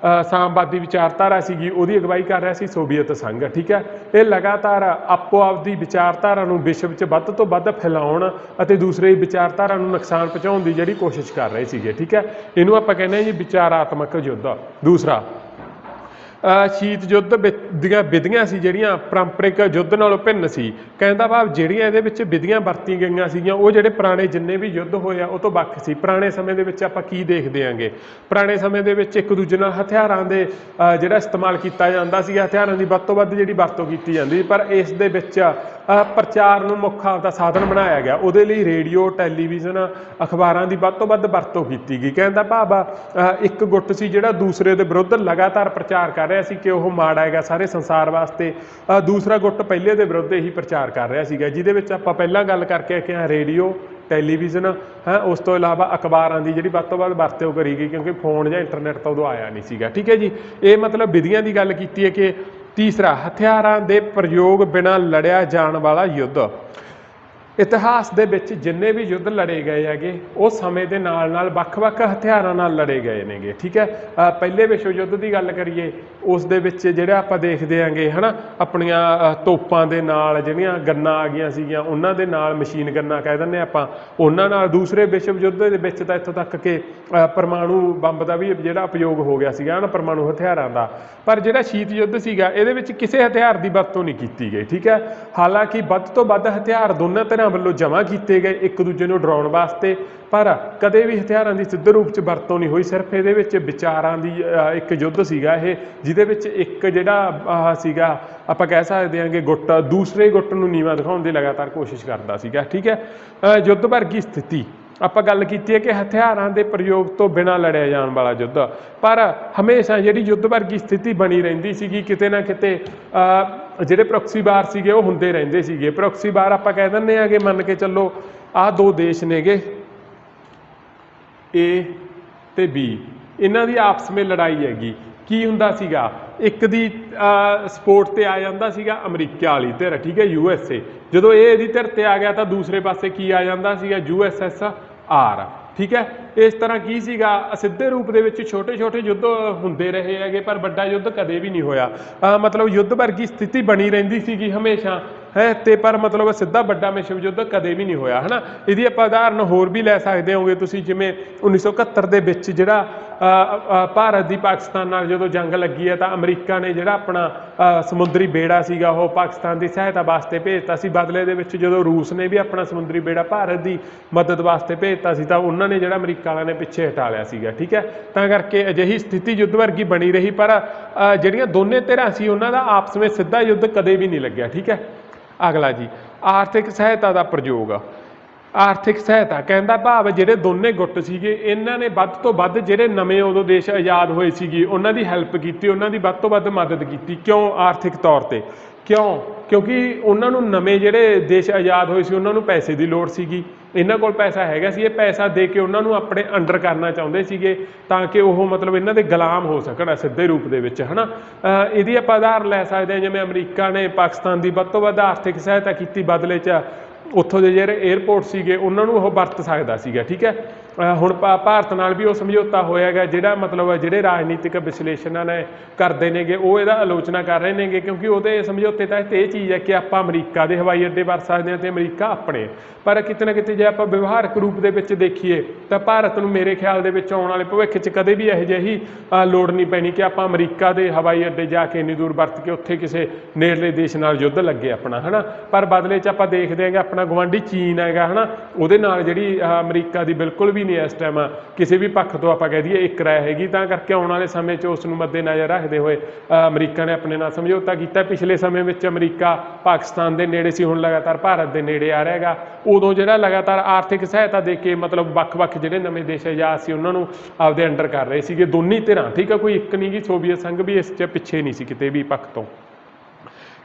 ਸਾਮਵਾਦੀ ਵਿਚਾਰਧਾਰਾ ਸੀਗੀ ਉਹਦੀ ਅਗਵਾਈ ਕਰ ਰਿਹਾ ਸੀ ਸੋਵੀਅਤ ਸੰਘ। ਠੀਕ ਹੈ, ਇਹ ਲਗਾਤਾਰ ਆਪੋ ਆਪਦੀ ਵਿਚਾਰਧਾਰਾ ਨੂੰ ਵਿਸ਼ਵ 'ਚ ਵੱਧ ਤੋਂ ਵੱਧ ਫੈਲਾਉਣ ਅਤੇ ਦੂਸਰੇ ਵਿਚਾਰਧਾਰਾ ਨੂੰ ਨੁਕਸਾਨ ਪਹੁੰਚਾਉਣ ਦੀ ਜਿਹੜੀ ਕੋਸ਼ਿਸ਼ ਕਰ ਰਹੇ ਸੀਗੇ। ਠੀਕ ਹੈ, ਇਹਨੂੰ ਆਪਾਂ ਕਹਿੰਦੇ ਹਾਂ ਜੀ ਵਿਚਾਰਾਤਮਕ ਯੁੱਧ। ਦੂਸਰਾ, ਸ਼ੀਤ ਯੁੱਧ ਦੀਆਂ ਵਿਧੀਆਂ ਸੀ ਜਿਹੜੀਆਂ ਪਰੰਪਰਿਕ ਯੁੱਧ ਨਾਲੋਂ ਭਿੰਨ ਸੀ। ਕਹਿਣ ਦਾ ਭਾਵ ਜਿਹੜੀਆਂ ਇਹਦੇ ਵਿੱਚ ਵਿਧੀਆਂ ਵਰਤੀਆਂ ਗਈਆਂ ਸੀਗੀਆਂ ਉਹ ਜਿਹੜੇ ਪੁਰਾਣੇ ਜਿੰਨੇ ਵੀ ਯੁੱਧ ਹੋਏ ਆ ਉਹ ਤੋਂ ਵੱਖ ਸੀ। ਪੁਰਾਣੇ ਸਮੇਂ ਦੇ ਵਿੱਚ ਆਪਾਂ ਕੀ ਦੇਖਦੇ ਆਂਗੇ, ਪੁਰਾਣੇ ਸਮੇਂ ਦੇ ਵਿੱਚ ਇੱਕ ਦੂਜੇ ਨਾਲ ਹਥਿਆਰਾਂ ਦੇ ਜਿਹੜਾ ਇਸਤੇਮਾਲ ਕੀਤਾ ਜਾਂਦਾ ਸੀ, ਹਥਿਆਰਾਂ ਦੀ ਵੱਧ ਤੋਂ ਵੱਧ ਜਿਹੜੀ ਵਰਤੋਂ ਕੀਤੀ ਜਾਂਦੀ ਸੀ। ਪਰ ਇਸ ਦੇ ਵਿੱਚ ਪ੍ਰਚਾਰ ਨੂੰ ਮੁੱਖ ਆਪਦਾ ਸਾਧਨ ਬਣਾਇਆ ਗਿਆ। ਉਹਦੇ ਲਈ ਰੇਡੀਓ, ਟੈਲੀਵਿਜ਼ਨ, ਅਖਬਾਰਾਂ ਦੀ ਵੱਧ ਤੋਂ ਵੱਧ ਵਰਤੋਂ ਕੀਤੀ ਗਈ। ਕਹਿਣ ਦਾ ਭਾਵ ਇੱਕ ਗੁੱਟ ਸੀ ਜਿਹੜਾ ਦੂਸਰੇ ਦੇ ਵਿਰੁੱਧ ਲਗਾਤਾਰ ਪ੍ਰਚਾਰ ਕਰ ਰਿਹਾ ਸੀ ਕਿ ਉਹ ਮਾੜਾ ਹੈਗਾ ਸਾਰੇ ਸੰਸਾਰ ਵਾਸਤੇ। ਦੂਸਰਾ ਗੁੱਟ ਪਹਿਲੇ ਦੇ ਵਿਰੁੱਧ ਹੀ ਪ੍ਰਚਾਰ ਕਰ ਰਿਹਾ ਸੀਗਾ, ਜਿਹਦੇ ਵਿੱਚ ਆਪਾਂ ਪਹਿਲਾਂ ਗੱਲ ਕਰਕੇ ਕਿ ਰੇਡੀਓ, ਟੈਲੀਵਿਜ਼ਨ ਹੈ, ਉਸ ਤੋਂ ਇਲਾਵਾ ਅਖਬਾਰਾਂ ਦੀ ਜਿਹੜੀ ਵੱਧ ਤੋਂ ਵੱਧ ਵਰਤੋਂ ਕਰੀ ਗਈ, ਕਿਉਂਕਿ ਫੋਨ ਜਾਂ ਇੰਟਰਨੈਟ ਤਾਂ ਉਦੋਂ ਆਇਆ ਨਹੀਂ ਸੀਗਾ। ਠੀਕ ਹੈ ਜੀ, ਇਹ ਮਤਲਬ ਵਿਧੀਆਂ ਦੀ ਗੱਲ ਕੀਤੀ ਹੈ। ਕਿ ਤੀਸਰਾ, ਹਥਿਆਰਾਂ ਦੇ ਪ੍ਰਯੋਗ ਬਿਨਾਂ ਲੜਿਆ ਜਾਣ ਵਾਲਾ ਯੁੱਧ। ਇਤਿਹਾਸ ਦੇ ਵਿੱਚ ਜਿੰਨੇ ਵੀ ਯੁੱਧ ਲੜੇ ਗਏ ਹੈਗੇ ਉਹ ਸਮੇਂ ਦੇ ਨਾਲ ਨਾਲ ਵੱਖ-ਵੱਖ ਹਥਿਆਰਾਂ ਨਾਲ ਲੜੇ ਗਏ ਨੇਗੇ। ਠੀਕ ਹੈ, ਪਹਿਲੇ ਵਿਸ਼ਵ ਯੁੱਧ ਦੀ ਗੱਲ ਕਰੀਏ ਉਸ ਦੇ ਵਿੱਚ ਜਿਹੜਾ ਆਪਾਂ ਦੇਖਦੇ ਆਂਗੇ ਹੈ ਨਾ, ਆਪਣੀਆਂ ਤੋਪਾਂ ਦੇ ਨਾਲ ਜਿਹੜੀਆਂ ਗੰਨਾਂ ਆ ਗਈਆਂ ਸੀਗੀਆਂ ਉਹਨਾਂ ਦੇ ਨਾਲ, ਮਸ਼ੀਨ ਗੰਨਾਂ ਕਹਿ ਦਿੰਦੇ ਆਪਾਂ ਉਹਨਾਂ ਨਾਲ। ਦੂਸਰੇ ਵਿਸ਼ਵ ਯੁੱਧ ਦੇ ਵਿੱਚ ਤਾਂ ਇੱਥੋਂ ਤੱਕ ਕਿ ਪਰਮਾਣੂ ਬੰਬ ਦਾ ਵੀ ਜਿਹੜਾ ਉਪਯੋਗ ਹੋ ਗਿਆ ਸੀਗਾ ਨਾ, ਪਰਮਾਣੂ ਹਥਿਆਰਾਂ ਦਾ। ਪਰ ਜਿਹੜਾ ਸ਼ੀਤ ਯੁੱਧ ਸੀਗਾ ਇਹਦੇ ਵਿੱਚ ਕਿਸੇ ਹਥਿਆਰ ਦੀ ਵਰਤੋਂ ਨਹੀਂ ਕੀਤੀ ਗਈ। ਠੀਕ ਹੈ, ਹਾਲਾਂਕਿ ਵੱਧ ਤੋਂ ਵੱਧ ਹਥਿਆਰ ਦੋਨਾਂ ਧਿਰਾਂ ਵੱਲੋਂ ਜਮ੍ਹਾਂ ਕੀਤੇ ਗਏ ਇੱਕ ਦੂਜੇ ਨੂੰ ਡਰਾਉਣ ਵਾਸਤੇ, ਪਰ ਕਦੇ ਵੀ ਹਥਿਆਰਾਂ ਦੀ ਸਿੱਧੇ ਰੂਪ 'ਚ ਵਰਤੋਂ ਨਹੀਂ ਹੋਈ। ਸਿਰਫ ਇਹਦੇ ਵਿੱਚ ਵਿਚਾਰਾਂ ਦੀ ਇੱਕ ਯੁੱਧ ਸੀਗਾ ਇਹ, ਜਿਹਦੇ ਵਿੱਚ ਇੱਕ ਜਿਹੜਾ ਸੀਗਾ ਆਪਾਂ ਕਹਿ ਸਕਦੇ ਹਾਂ ਕਿ ਗੁੱਟ ਦੂਸਰੇ ਗੁੱਟ ਨੂੰ ਨੀਵਾਂ ਦਿਖਾਉਣ ਦੀ ਲਗਾਤਾਰ ਕੋਸ਼ਿਸ਼ ਕਰਦਾ ਸੀਗਾ। ਠੀਕ ਹੈ, ਯੁੱਧ ਵਰਗੀ ਸਥਿਤੀ ਆਪਾਂ ਗੱਲ ਕੀਤੀ ਹੈ ਕਿ ਹਥਿਆਰਾਂ ਦੇ ਪ੍ਰਯੋਗ ਤੋਂ ਬਿਨਾਂ ਲੜਿਆ ਜਾਣ ਵਾਲਾ ਯੁੱਧ, ਪਰ ਹਮੇਸ਼ਾ ਜਿਹੜੀ ਯੁੱਧ ਵਰਗੀ ਸਥਿਤੀ ਬਣੀ ਰਹਿੰਦੀ ਸੀਗੀ। ਕਿਤੇ ਨਾ ਕਿਤੇ ਜਿਹੜੇ ਪ੍ਰੋਕਸੀ ਵਾਰ ਸੀਗੇ ਉਹ ਹੁੰਦੇ ਰਹਿੰਦੇ ਸੀਗੇ। ਪ੍ਰੋਕਸੀ ਵਾਰ ਆਪਾਂ ਕਹਿ ਦਿੰਦੇ ਹਾਂ ਕਿ ਮੰਨ ਕੇ ਚੱਲੋ ਆਹ ਦੋ ਦੇਸ਼ ਨੇਗੇ A ਤੇ B, ਇਹਨਾਂ ਦੀ ਆਪਸ ਵਿੱਚ ਲੜਾਈ ਹੈਗੀ। ਕੀ ਹੁੰਦਾ ਸੀਗਾ, ਇੱਕ ਦੀ ਸਪੋਰਟ ਤੇ ਆ ਜਾਂਦਾ ਸੀਗਾ ਅਮਰੀਕਾ ਵਾਲੀ ਧਿਰ, ਠੀਕ ਹੈ, USA। ਜਦੋਂ ਇਹ ਇਹਦੀ ਧਿਰ ਤੇ ਆ ਗਿਆ ਤਾਂ ਦੂਸਰੇ ਪਾਸੇ ਕੀ ਆ ਜਾਂਦਾ ਸੀਗਾ, USSR। ਠੀਕ ਹੈ, ਇਸ ਤਰ੍ਹਾਂ ਕੀ ਸੀਗਾ, ਸਿੱਧੇ ਰੂਪ ਦੇ ਵਿੱਚ ਛੋਟੇ ਛੋਟੇ ਯੁੱਧ ਹੁੰਦੇ ਰਹੇ ਹੈਗੇ ਪਰ ਵੱਡਾ ਯੁੱਧ ਕਦੇ ਵੀ ਨਹੀਂ ਹੋਇਆ। ਮਤਲਬ ਯੁੱਧ ਵਰਗੀ ਸਥਿਤੀ ਬਣੀ ਰਹਿੰਦੀ ਸੀਗੀ ਹਮੇਸ਼ਾ ਹੈ, ਤੇ ਪਰ ਮਤਲਬ ਸਿੱਧਾ ਵੱਡਾ ਵਿਸ਼ਵ ਯੁੱਧ ਕਦੇ ਵੀ ਨਹੀਂ ਹੋਇਆ ਹੈ ਨਾ। ਇਹਦੀ ਆਪਾਂ ਉਦਾਹਰਨ ਹੋਰ ਵੀ ਲੈ ਸਕਦੇ ਹੋਗੇ ਤੁਸੀਂ, ਜਿਵੇਂ 1971 ਦੇ ਵਿੱਚ ਜਿਹੜਾ ਭਾਰਤ ਦੀ ਪਾਕਿਸਤਾਨ ਨਾਲ ਜਦੋਂ ਜੰਗ ਲੱਗੀ ਹੈ ਤਾਂ ਅਮਰੀਕਾ ਨੇ ਜਿਹੜਾ ਆਪਣਾ ਸਮੁੰਦਰੀ ਬੇੜਾ ਸੀਗਾ ਉਹ ਪਾਕਿਸਤਾਨ ਦੀ ਸਹਾਇਤਾ ਵਾਸਤੇ ਭੇਜਤਾ ਸੀ। ਬਦਲੇ ਦੇ ਵਿੱਚ ਜਦੋਂ ਰੂਸ ਨੇ ਵੀ ਆਪਣਾ ਸਮੁੰਦਰੀ ਬੇੜਾ ਭਾਰਤ ਦੀ ਮਦਦ ਵਾਸਤੇ ਭੇਜਤਾ ਸੀ ਤਾਂ ਉਹਨਾਂ ਨੇ ਜਿਹੜਾ ਅਮਰੀਕਾ ਵਾਲਿਆਂ ਨੇ ਪਿੱਛੇ ਹਟਾ ਲਿਆ ਸੀਗਾ। ਠੀਕ ਹੈ, ਤਾਂ ਕਰਕੇ ਅਜਿਹੀ ਸਥਿਤੀ ਯੁੱਧ ਵਰਗੀ ਬਣੀ ਰਹੀ, ਪਰ ਜਿਹੜੀਆਂ ਦੋਨੇ ਧਿਰਾਂ ਸੀ ਉਹਨਾਂ ਦਾ ਆਪਸ ਵਿੱਚ ਸਿੱਧਾ ਯੁੱਧ ਕਦੇ ਵੀ ਨਹੀਂ ਲੱਗਿਆ। ਠੀਕ ਹੈ, ਅਗਲਾ ਜੀ, ਆਰਥਿਕ ਸਹਾਇਤਾ ਦਾ ਪ੍ਰਯੋਗ। ਆਰਥਿਕ ਸਹਾਇਤਾ ਕਹਿੰਦਾ ਭਾਵ ਜਿਹੜੇ ਦੋਨੇ ਗੁੱਟ ਸੀਗੇ ਇਹਨਾਂ ਨੇ ਵੱਧ ਤੋਂ ਵੱਧ ਜਿਹੜੇ ਨਵੇਂ ਉਦੋਂ ਦੇਸ਼ ਆਜ਼ਾਦ ਹੋਏ ਸੀਗੇ ਉਹਨਾਂ ਦੀ ਹੈਲਪ ਕੀਤੀ, ਉਹਨਾਂ ਦੀ ਵੱਧ ਤੋਂ ਵੱਧ ਮਦਦ ਕੀਤੀ। ਕਿਉਂ? ਆਰਥਿਕ ਤੌਰ ਤੇ। ਕਿਉਂ? ਕਿਉਂਕਿ ਉਹਨਾਂ ਨੂੰ ਨਵੇਂ ਜਿਹੜੇ ਦੇਸ਼ ਆਜ਼ਾਦ ਹੋਏ ਸੀ ਉਹਨਾਂ ਨੂੰ ਪੈਸੇ ਦੀ ਲੋੜ ਸੀਗੀ, ਇਹਨਾਂ ਕੋਲ ਪੈਸਾ ਹੈਗਾ ਸੀ, ਇਹ ਪੈਸਾ ਦੇ ਕੇ ਉਹਨਾਂ ਨੂੰ ਆਪਣੇ ਅੰਡਰ ਕਰਨਾ ਚਾਹੁੰਦੇ ਸੀਗੇ ਤਾਂ ਕਿ ਉਹ ਮਤਲਬ ਇਹਨਾਂ ਦੇ ਗੁਲਾਮ ਹੋ ਸਕਣ ਸਿੱਧੇ ਰੂਪ ਦੇ ਵਿੱਚ ਹੈ ਨਾ। ਇਹਦੀ ਆਪਾਂ ਉਦਾਹਰਨ ਲੈ ਸਕਦੇ ਹਾਂ, ਜਿਵੇਂ ਅਮਰੀਕਾ ਨੇ ਪਾਕਿਸਤਾਨ ਦੀ ਵੱਧ ਤੋਂ ਵੱਧ ਆਰਥਿਕ ਸਹਾਇਤਾ ਕੀਤੀ, ਬਦਲੇ 'ਚ ਉੱਥੋਂ ਦੇ ਜਿਹੜੇ ਏਅਰਪੋਰਟ ਸੀਗੇ ਉਹਨਾਂ ਨੂੰ ਉਹ ਵਰਤ ਸਕਦਾ ਸੀਗਾ। ਠੀਕ ਹੈ, ਹੁਣ ਭਾਰਤ ਨਾਲ ਵੀ ਉਹ ਸਮਝੌਤਾ ਹੋਇਆ ਹੈਗਾ, ਜਿਹੜਾ ਮਤਲਬ ਜਿਹੜੇ ਰਾਜਨੀਤਿਕ ਵਿਸ਼ਲੇਸ਼ਣਾਂ ਨੇ ਕਰਦੇ ਨੇਗੇ ਉਹ ਇਹਦਾ ਆਲੋਚਨਾ ਕਰ ਰਹੇ ਨੇਗੇ, ਕਿਉਂਕਿ ਉਹਦੇ ਸਮਝੌਤੇ ਤਹਿਤ ਇਹ ਚੀਜ਼ ਹੈ ਕਿ ਆਪਾਂ ਅਮਰੀਕਾ ਦੇ ਹਵਾਈ ਅੱਡੇ ਵਰਤ ਸਕਦੇ ਹਾਂ ਅਤੇ ਅਮਰੀਕਾ ਆਪਣੇ। ਪਰ ਕਿਤੇ ਨਾ ਕਿਤੇ ਜੇ ਆਪਾਂ ਵਿਵਹਾਰਕ ਰੂਪ ਦੇ ਵਿੱਚ ਦੇਖੀਏ ਤਾਂ ਭਾਰਤ ਨੂੰ ਮੇਰੇ ਖਿਆਲ ਦੇ ਵਿੱਚ ਆਉਣ ਵਾਲੇ ਭਵਿੱਖ 'ਚ ਕਦੇ ਵੀ ਇਹੋ ਜਿਹੀ ਲੋੜ ਨਹੀਂ ਪੈਣੀ ਕਿ ਆਪਾਂ ਅਮਰੀਕਾ ਦੇ ਹਵਾਈ ਅੱਡੇ ਜਾ ਕੇ ਇੰਨੀ ਦੂਰ ਵਰਤ ਕੇ ਉੱਥੇ ਕਿਸੇ ਨੇੜਲੇ ਦੇਸ਼ ਨਾਲ ਯੁੱਧ ਲੱਗੇ ਆਪਣਾ ਹੈ ਨਾ। ਪਰ ਬਦਲੇ 'ਚ ਆਪਾਂ ਦੇਖਦੇ ਹਾਂ ਕਿ ਆਪਣਾ ਗੁਆਂਢੀ ਚੀਨ ਹੈਗਾ ਹੈ ਨਾ, ਉਹਦੇ ਨਾਲ ਜਿਹੜੀ ਅਮਰੀਕਾ ਦੀ ਬਿਲਕੁਲ ਵੀ ਨਹੀਂ ਇਸ ਟਾਈਮ ਕਿਸੇ ਵੀ ਪੱਖ ਤੋਂ ਆਪਾਂ ਕਹਿ ਦਈਏ ਇੱਕ ਰਾਏ ਹੈਗੀ। ਤਾਂ ਕਰਕੇ ਆਉਣ ਵਾਲੇ ਸਮੇਂ 'ਚ ਉਸ ਨੂੰ ਮੱਦੇ ਨਜ਼ਰ ਰੱਖਦੇ ਹੋਏ ਅਮਰੀਕਾ ਨੇ ਆਪਣੇ ਨਾਲ ਸਮਝੌਤਾ ਕੀਤਾ। ਪਿਛਲੇ ਸਮੇਂ ਵਿੱਚ ਅਮਰੀਕਾ ਪਾਕਿਸਤਾਨ ਦੇ ਨੇੜੇ ਸੀ, ਹੁਣ ਲਗਾਤਾਰ ਭਾਰਤ ਦੇ ਨੇੜੇ ਆ ਰਿਹਾ ਹੈਗਾ। ਉਦੋਂ ਜਿਹੜਾ ਲਗਾਤਾਰ ਆਰਥਿਕ ਸਹਾਇਤਾ ਦੇ ਕੇ ਮਤਲਬ ਵੱਖ-ਵੱਖ ਜਿਹੜੇ ਨਵੇਂ ਦੇਸ਼ ਆਜ਼ਾਦ ਸੀ ਉਹਨਾਂ ਨੂੰ ਆਪਦੇ ਅੰਡਰ ਕਰ ਰਹੇ ਸੀਗੇ ਦੋਨੀ ਧਿਰਾਂ। ਠੀਕ ਹੈ, ਕੋਈ ਇੱਕ ਨਹੀਂ ਗੀ, ਸੋਵੀਅਤ ਸੰਘ ਵੀ ਇਸ 'ਚ ਪਿੱਛੇ ਨਹੀਂ ਸੀ ਕਿਤੇ ਵੀ ਪੱਖ ਤੋਂ।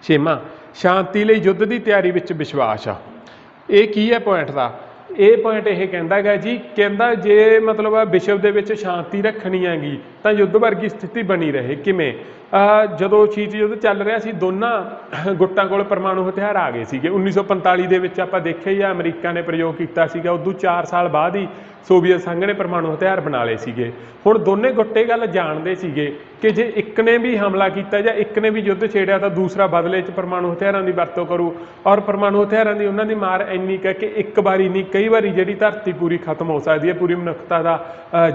ਛੇਵਾਂ, ਸ਼ਾਂਤੀ ਲਈ ਯੁੱਧ ਦੀ ਤਿਆਰੀ ਵਿੱਚ ਵਿਸ਼ਵਾਸ। ਇਹ ਕੀ ਹੈ ਪੁਆਇੰਟ ਦਾ? ਇਹ ਪੁਆਇੰਟ ਇਹ ਕਹਿੰਦਾ ਹੈਗਾ ਜੀ, ਕਹਿੰਦਾ ਜੇ ਮਤਲਬ ਵਿਸ਼ਵ ਦੇ ਵਿੱਚ ਸ਼ਾਂਤੀ ਰੱਖਣੀ ਹੈਗੀ ਤਾਂ ਯੁੱਧ ਵਰਗੀ ਸਥਿਤੀ ਬਣੀ ਰਹੇ। ਕਿਵੇਂ? ਜਦੋਂ ਸ਼ੀਤ ਯੁੱਧ ਚੱਲ ਰਿਹਾ ਸੀ ਦੋਨਾਂ ਗੁੱਟਾਂ ਕੋਲ ਪਰਮਾਣੂ ਹਥਿਆਰ ਆ ਗਏ ਸੀਗੇ। 1945 ਦੇ ਵਿੱਚ ਆਪਾਂ ਦੇਖਿਆ ਹੀ ਆ ਅਮਰੀਕਾ ਨੇ ਪ੍ਰਯੋਗ ਕੀਤਾ ਸੀਗਾ, ਉਦੋਂ 4 ਸਾਲ ਬਾਅਦ ਹੀ ਸੋਵੀਅਤ ਸੰਘ ਨੇ ਪਰਮਾਣੂ ਹਥਿਆਰ ਬਣਾ ਲਏ ਸੀਗੇ। ਹੁਣ ਦੋਨੇ ਗੁੱਟ ਇਹ ਗੱਲ ਜਾਣਦੇ ਸੀਗੇ ਕਿ ਜੇ ਇੱਕ ਨੇ ਵੀ ਹਮਲਾ ਕੀਤਾ ਜਾਂ ਇੱਕ ਨੇ ਵੀ ਯੁੱਧ ਛੇੜਿਆ ਤਾਂ ਦੂਸਰਾ ਬਦਲੇ 'ਚ ਪਰਮਾਣੂ ਹਥਿਆਰਾਂ ਦੀ ਵਰਤੋਂ ਕਰੂ, ਔਰ ਪਰਮਾਣੂ ਹਥਿਆਰਾਂ ਦੀ ਉਹਨਾਂ ਦੀ ਮਾਰ ਇੰਨੀ ਕੁ ਕਿ ਇੱਕ ਵਾਰੀ ਨਹੀਂ ਕਈ ਵਾਰੀ ਜਿਹੜੀ ਧਰਤੀ ਪੂਰੀ ਖਤਮ ਹੋ ਸਕਦੀ ਹੈ, ਪੂਰੀ ਮਨੁੱਖਤਾ ਦਾ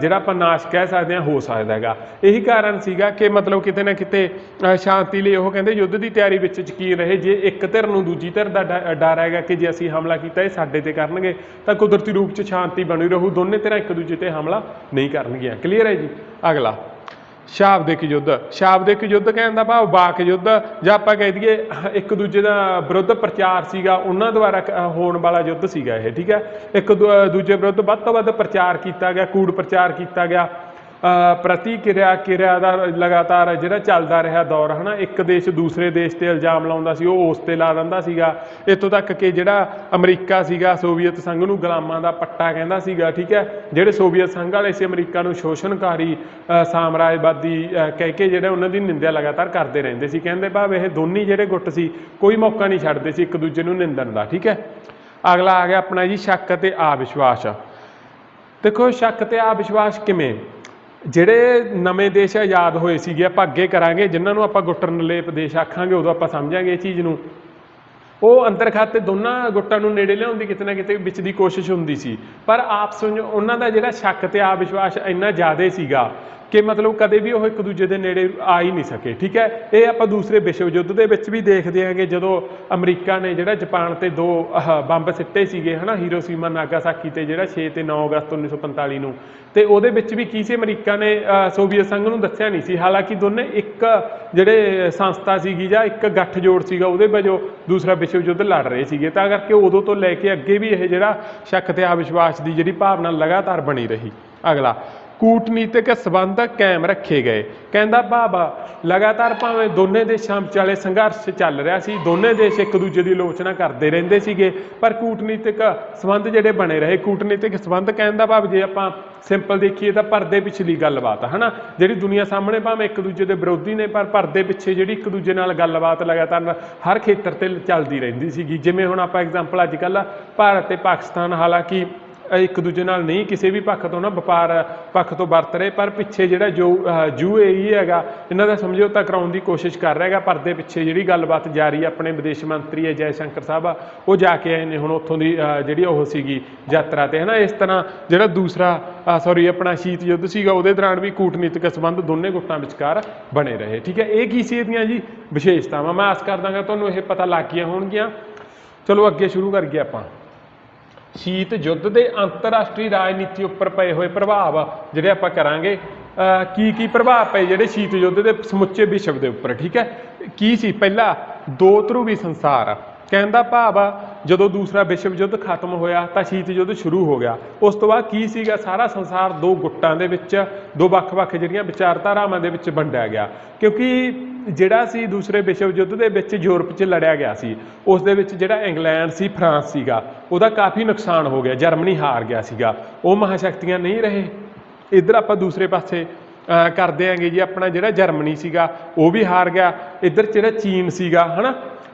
ਜਿਹੜਾ ਆਪਾਂ ਨਾਸ਼ ਕਹਿ ਸਕਦੇ ਹਾਂ ਹੋ ਸਕਦਾ ਹੈਗਾ। ਇਹੀ ਕਾਰਨ ਸੀਗਾ ਕਿ ਮਤਲਬ ਕਿਤੇ ਨਾ ਕਿਤੇ ਸ਼ਾਂਤੀ ਲਈ ਉਹ ਕਹਿੰਦੇ ਯੁੱਧ ਦੀ ਤਿਆਰੀ ਵਿੱਚ ਯਕੀਨ ਰਹੇ। ਜੇ ਇੱਕ ਧਿਰ ਨੂੰ ਦੂਜੀ ਧਿਰ ਦਾ ਡਰ ਹੈਗਾ ਕਿ ਜੇ ਅਸੀਂ ਹਮਲਾ ਕੀਤਾ ਇਹ ਸਾਡੇ ਤੇ ਕਰਨਗੇ ਤਾਂ ਕੁਦਰਤੀ ਰੂਪ 'ਚ ਸ਼ਾਂਤੀ ਬਣੀ ਰਹੂ, ਦੋਨੇ ਧਿਰਾਂ ਇੱਕ ਦੂਜੇ ਤੇ ਹਮਲਾ ਨਹੀਂ ਕਰਨਗੀਆਂ। ਕਲੀਅਰ ਹੈ ਜੀ। ਅਗਲਾ ਸ਼ਾਬਦਿਕ ਯੁੱਧ। ਸ਼ਾਬਦਿਕ ਯੁੱਧ ਕਹਿਣ ਦਾ ਭਾਵ ਵਾਕ ਯੁੱਧ, ਜਾਂ ਆਪਾਂ ਕਹਿ ਦਈਏ ਇੱਕ ਦੂਜੇ ਦਾ ਵਿਰੁੱਧ ਪ੍ਰਚਾਰ ਸੀਗਾ, ਉਹਨਾਂ ਦੁਆਰਾ ਹੋਣ ਵਾਲਾ ਯੁੱਧ ਸੀਗਾ ਇਹ। ਠੀਕ ਹੈ, ਇੱਕ ਦੂਜੇ ਵਿਰੁੱਧ ਵੱਧ ਤੋਂ ਵੱਧ ਪ੍ਰਚਾਰ ਕੀਤਾ ਗਿਆ, ਕੂੜ ਪ੍ਰਚਾਰ ਕੀਤਾ ਗਿਆ, ਕਿਰਿਆ ਦਾ ਲਗਾਤਾਰ ਜਿਹੜਾ ਚੱਲਦਾ ਰਿਹਾ ਦੌਰ ਹੈ ਨਾ। ਇੱਕ ਦੇਸ਼ ਦੂਸਰੇ ਦੇਸ਼ ਤੇ ਇਲਜ਼ਾਮ ਲਾਉਂਦਾ ਸੀ, ਉਹ ਉਸ ਤੇ ਲਾ ਦਿੰਦਾ ਸੀਗਾ। ਇੱਥੋਂ ਤੱਕ ਕਿ ਜਿਹੜਾ ਅਮਰੀਕਾ ਸੀਗਾ ਸੋਵੀਅਤ ਸੰਘ ਨੂੰ ਗੁਲਾਮਾਂ ਦਾ ਪੱਟਾ ਕਹਿੰਦਾ ਸੀਗਾ। ਠੀਕ ਹੈ, ਜਿਹੜੇ ਸੋਵੀਅਤ ਸੰਘ ਵਾਲੇ ਸੀ ਅਮਰੀਕਾ ਨੂੰ ਸ਼ੋਸ਼ਣਕਾਰੀ ਸਾਮਰਾਜਵਾਦੀ ਕਹਿ ਕੇ ਜਿਹੜੇ ਉਹਨਾਂ ਦੀ ਨਿੰਦਿਆ ਲਗਾਤਾਰ ਕਰਦੇ ਰਹਿੰਦੇ ਸੀ। ਕਹਿੰਦੇ ਭਾਵ ਇਹ ਦੋਨੀ ਜਿਹੜੇ ਗੁੱਟ ਸੀ ਕੋਈ ਮੌਕਾ ਨਹੀਂ ਛੱਡਦੇ ਸੀ ਇੱਕ ਦੂਜੇ ਨੂੰ ਨਿੰਦਣ ਦਾ। ਠੀਕ ਹੈ, ਅਗਲਾ ਆ ਗਿਆ ਆਪਣਾ ਜੀ ਸ਼ੱਕ ਅਤੇ ਅਵਿਸ਼ਵਾਸ। ਦੇਖੋ ਸ਼ੱਕ ਤੇ ਅਵਿਸ਼ਵਾਸ ਕਿਵੇਂ, ਜਿਹੜੇ ਨਵੇਂ ਦੇਸ਼ ਆਜ਼ਾਦ ਹੋਏ ਸੀਗੇ ਆਪਾਂ ਅੱਗੇ ਕਰਾਂਗੇ, ਜਿਨ੍ਹਾਂ ਨੂੰ ਆਪਾਂ ਗੁੱਟ ਨਿਰਲੇਪ ਦੇਸ਼ ਆਖਾਂਗੇ ਉਦੋਂ ਆਪਾਂ ਸਮਝਾਂਗੇ ਇਹ ਚੀਜ਼ ਨੂੰ। ਉਹ ਅੰਦਰ ਖਾਤੇ ਦੋਨਾਂ ਗੁੱਟਾਂ ਨੂੰ ਨੇੜੇ ਲਿਆਉਣ ਦੀ ਕਿਤੇ ਨਾ ਕਿਤੇ ਵਿੱਚ ਦੀ ਕੋਸ਼ਿਸ਼ ਹੁੰਦੀ ਸੀ, ਪਰ ਆਪਸ ਵਿੱਚ ਉਹਨਾਂ ਦਾ ਜਿਹੜਾ ਸ਼ੱਕ ਤੇ ਅਵਿਸ਼ਵਾਸ ਇੰਨਾ ਜ਼ਿਆਦਾ ਸੀਗਾ ਕਿ ਮਤਲਬ ਕਦੇ ਵੀ ਉਹ ਇੱਕ ਦੂਜੇ ਦੇ ਨੇੜੇ ਆ ਹੀ ਨਹੀਂ ਸਕੇ। ਠੀਕ ਹੈ, ਇਹ ਆਪਾਂ ਦੂਸਰੇ ਵਿਸ਼ਵ ਯੁੱਧ ਦੇ ਵਿੱਚ ਵੀ ਦੇਖਦੇ ਹਾਂਗੇ, ਜਦੋਂ ਅਮਰੀਕਾ ਨੇ ਜਿਹੜਾ ਜਾਪਾਨ ਤੇ 2 ਬੰਬ ਸਿੱਟੇ ਸੀਗੇ ਹੈ ਨਾ, ਹੀਰੋਸ਼ੀਮਾ ਨਾਗਾਸਾਕੀ ਤੇ, ਜਿਹੜਾ 6 ਤੇ 9 ਅਗਸਤ 1945 ਨੂੰ। ਤੇ ਉਹਦੇ ਵਿੱਚ ਵੀ ਕੀ ਸੀ, ਅਮਰੀਕਾ ਨੇ ਸੋਵੀਅਤ ਸੰਘ ਨੂੰ ਦੱਸਿਆ ਨਹੀਂ ਸੀ। ਹਾਲਾਂਕਿ ਦੋਨੇ ਇੱਕ ਜਿਹੜੇ ਸੰਸਥਾ ਸੀਗੀ ਜਾਂ ਇੱਕ ਗੱਠਜੋੜ ਸੀਗਾ, ਉਹਦੇ ਵਜੋਂ ਦੂਸਰਾ ਵਿਸ਼ਵ ਯੁੱਧ ਲੜ ਰਹੇ ਸੀਗੇ। ਤਾਂ ਕਰਕੇ ਉਦੋਂ ਤੋਂ ਲੈ ਕੇ ਅੱਗੇ ਵੀ ਇਹ ਜਿਹੜਾ ਸ਼ੱਕ ਤੇ ਅਵਿਸ਼ਵਾਸ ਦੀ ਜਿਹੜੀ ਭਾਵਨਾ ਲਗਾਤਾਰ ਬਣੀ ਰਹੀ। ਅਗਲਾ ਕੂਟਨੀਤਿਕ ਸਬੰਧ ਕਾਇਮ ਰੱਖੇ ਗਏ। ਕਹਿੰਦਾ ਭਾਵ ਲਗਾਤਾਰ ਭਾਵੇਂ ਦੋਨੇ ਦੇਸ਼ਾਂ ਵਿਚਾਲੇ ਸੰਘਰਸ਼ ਚੱਲ ਰਿਹਾ ਸੀ, ਦੋਨੇ ਦੇਸ਼ ਇੱਕ ਦੂਜੇ ਦੀ ਆਲੋਚਨਾ ਕਰਦੇ ਰਹਿੰਦੇ ਸੀਗੇ, ਪਰ ਕੂਟਨੀਤਿਕ ਸਬੰਧ ਜਿਹੜੇ ਬਣੇ ਰਹੇ। ਕੂਟਨੀਤਿਕ ਸਬੰਧ ਕਹਿਣ ਦਾ ਭਾਵ ਜੇ ਆਪਾਂ ਸਿੰਪਲ ਦੇਖੀਏ ਤਾਂ ਪਰਦੇ ਪਿਛਲੀ ਗੱਲਬਾਤ ਹੈ ਨਾ, ਜਿਹੜੀ ਦੁਨੀਆ ਸਾਹਮਣੇ ਭਾਵੇਂ ਇੱਕ ਦੂਜੇ ਦੇ ਵਿਰੋਧੀ ਨੇ, ਪਰ ਪਰਦੇ ਪਿੱਛੇ ਜਿਹੜੀ ਇੱਕ ਦੂਜੇ ਨਾਲ ਗੱਲਬਾਤ ਲਗਾਤਾਰ ਹਰ ਖੇਤਰ ਤੇ ਚੱਲਦੀ ਰਹਿੰਦੀ ਸੀਗੀ। ਜਿਵੇਂ ਹੁਣ ਆਪਾਂ ਐਗਜ਼ਾਮਪਲ ਅੱਜ ਕੱਲ੍ਹ ਭਾਰਤ ਤੇ ਪਾਕਿਸਤਾਨ ਹਾਲਾਂਕਿ ਇੱਕ ਦੂਜੇ ਨਾਲ ਨਹੀਂ ਕਿਸੇ ਵੀ ਪੱਖ ਤੋਂ ਨਾ ਵਪਾਰ ਪੱਖ ਤੋਂ ਵਰਤ ਰਹੇ, ਪਰ ਪਿੱਛੇ ਜਿਹੜਾ ਜੋ UAE ਹੈਗਾ ਇਹਨਾਂ ਦਾ ਸਮਝੌਤਾ ਕਰਾਉਣ ਦੀ ਕੋਸ਼ਿਸ਼ ਕਰ ਰਿਹਾ ਹੈਗਾ। ਪਰਦੇ ਪਿੱਛੇ ਜਿਹੜੀ ਗੱਲਬਾਤ ਜਾਰੀ, ਆਪਣੇ ਵਿਦੇਸ਼ ਮੰਤਰੀ ਹੈ ਜੈ ਸ਼ੰਕਰ ਸਾਹਿਬ ਆ, ਉਹ ਜਾ ਕੇ ਆਏ ਨੇ ਹੁਣ ਉੱਥੋਂ ਦੀ ਜਿਹੜੀ ਉਹ ਸੀਗੀ ਯਾਤਰਾ ਤੇ ਹੈ ਨਾ। ਇਸ ਤਰ੍ਹਾਂ ਜਿਹੜਾ ਦੂਸਰਾ ਆਪਣਾ ਸ਼ੀਤ ਯੁੱਧ ਸੀਗਾ ਉਹਦੇ ਦੌਰਾਨ ਵੀ ਕੂਟਨੀਤਿਕ ਸੰਬੰਧ ਦੋਨੇ ਗੁੱਟਾਂ ਵਿਚਕਾਰ ਬਣੇ ਰਹੇ। ਠੀਕ ਹੈ, ਇਹ ਕੀ ਸੀ ਇਹਦੀਆਂ ਜੀ ਵਿਸ਼ੇਸ਼ਤਾਵਾਂ। ਮੈਂ ਆਸ ਕਰਦਾਂਗਾ ਤੁਹਾਨੂੰ ਇਹ ਪਤਾ ਲੱਗ ਗਈਆਂ ਹੋਣਗੀਆਂ। ਚਲੋ ਅੱਗੇ ਸ਼ੁਰੂ ਕਰੀਏ ਆਪਾਂ। ਸ਼ੀਤ ਯੁੱਧ ਦੇ ਅੰਤਰਰਾਸ਼ਟਰੀ ਰਾਜਨੀਤੀ ਉੱਪਰ ਪਏ ਹੋਏ ਪ੍ਰਭਾਵ ਜਿਹੜੇ ਆਪਾਂ ਕਰਾਂਗੇ। ਕੀ ਪ੍ਰਭਾਵ ਪਏ ਜਿਹੜੇ ਸ਼ੀਤ ਯੁੱਧ ਦੇ ਸਮੁੱਚੇ ਵਿਸ਼ਵ ਦੇ ਉੱਪਰ। ਠੀਕ ਹੈ, ਕੀ ਸੀ ਪਹਿਲਾ, 2 ਧਰੂਵੀ ਸੰਸਾਰ। ਕਹਿਣ ਦਾ ਭਾਵ ਜਦੋਂ ਦੂਸਰਾ ਵਿਸ਼ਵ ਯੁੱਧ ਖਤਮ ਹੋਇਆ ਤਾਂ ਸ਼ੀਤ ਯੁੱਧ ਸ਼ੁਰੂ ਹੋ ਗਿਆ। ਉਸ ਤੋਂ ਬਾਅਦ ਕੀ ਸੀਗਾ, ਸਾਰਾ ਸੰਸਾਰ 2 ਗੁੱਟਾਂ ਦੇ ਵਿੱਚ, 2 ਵੱਖ-ਵੱਖ ਜਿਹੜੀਆਂ ਵਿਚਾਰਧਾਰਾਵਾਂ ਦੇ ਵਿੱਚ ਵੰਡਿਆ ਗਿਆ। ਕਿਉਂਕਿ ਜਿਹੜਾ ਸੀ ਦੂਸਰੇ ਵਿਸ਼ਵ ਯੁੱਧ ਦੇ ਵਿੱਚ ਯੂਰਪ 'ਚ ਲੜਿਆ ਗਿਆ ਸੀ, ਉਸ ਦੇ ਵਿੱਚ ਜਿਹੜਾ ਇੰਗਲੈਂਡ ਸੀ, ਫਰਾਂਸ ਸੀਗਾ, ਉਹਦਾ ਕਾਫੀ ਨੁਕਸਾਨ ਹੋ ਗਿਆ। ਜਰਮਨੀ ਹਾਰ ਗਿਆ ਸੀਗਾ, ਉਹ ਮਹਾਸ਼ਕਤੀਆਂ ਨਹੀਂ ਰਹੇ। ਇੱਧਰ ਆਪਾਂ ਦੂਸਰੇ ਪਾਸੇ ਕਰਦੇ ਆਂਗੇ ਜੀ, ਆਪਣਾ ਜਿਹੜਾ ਜਰਮਨੀ ਸੀਗਾ ਉਹ ਵੀ ਹਾਰ ਗਿਆ। ਇੱਧਰ ਜਿਹੜਾ ਚੀਨ ਸੀਗਾ ਹੈ ਨਾ,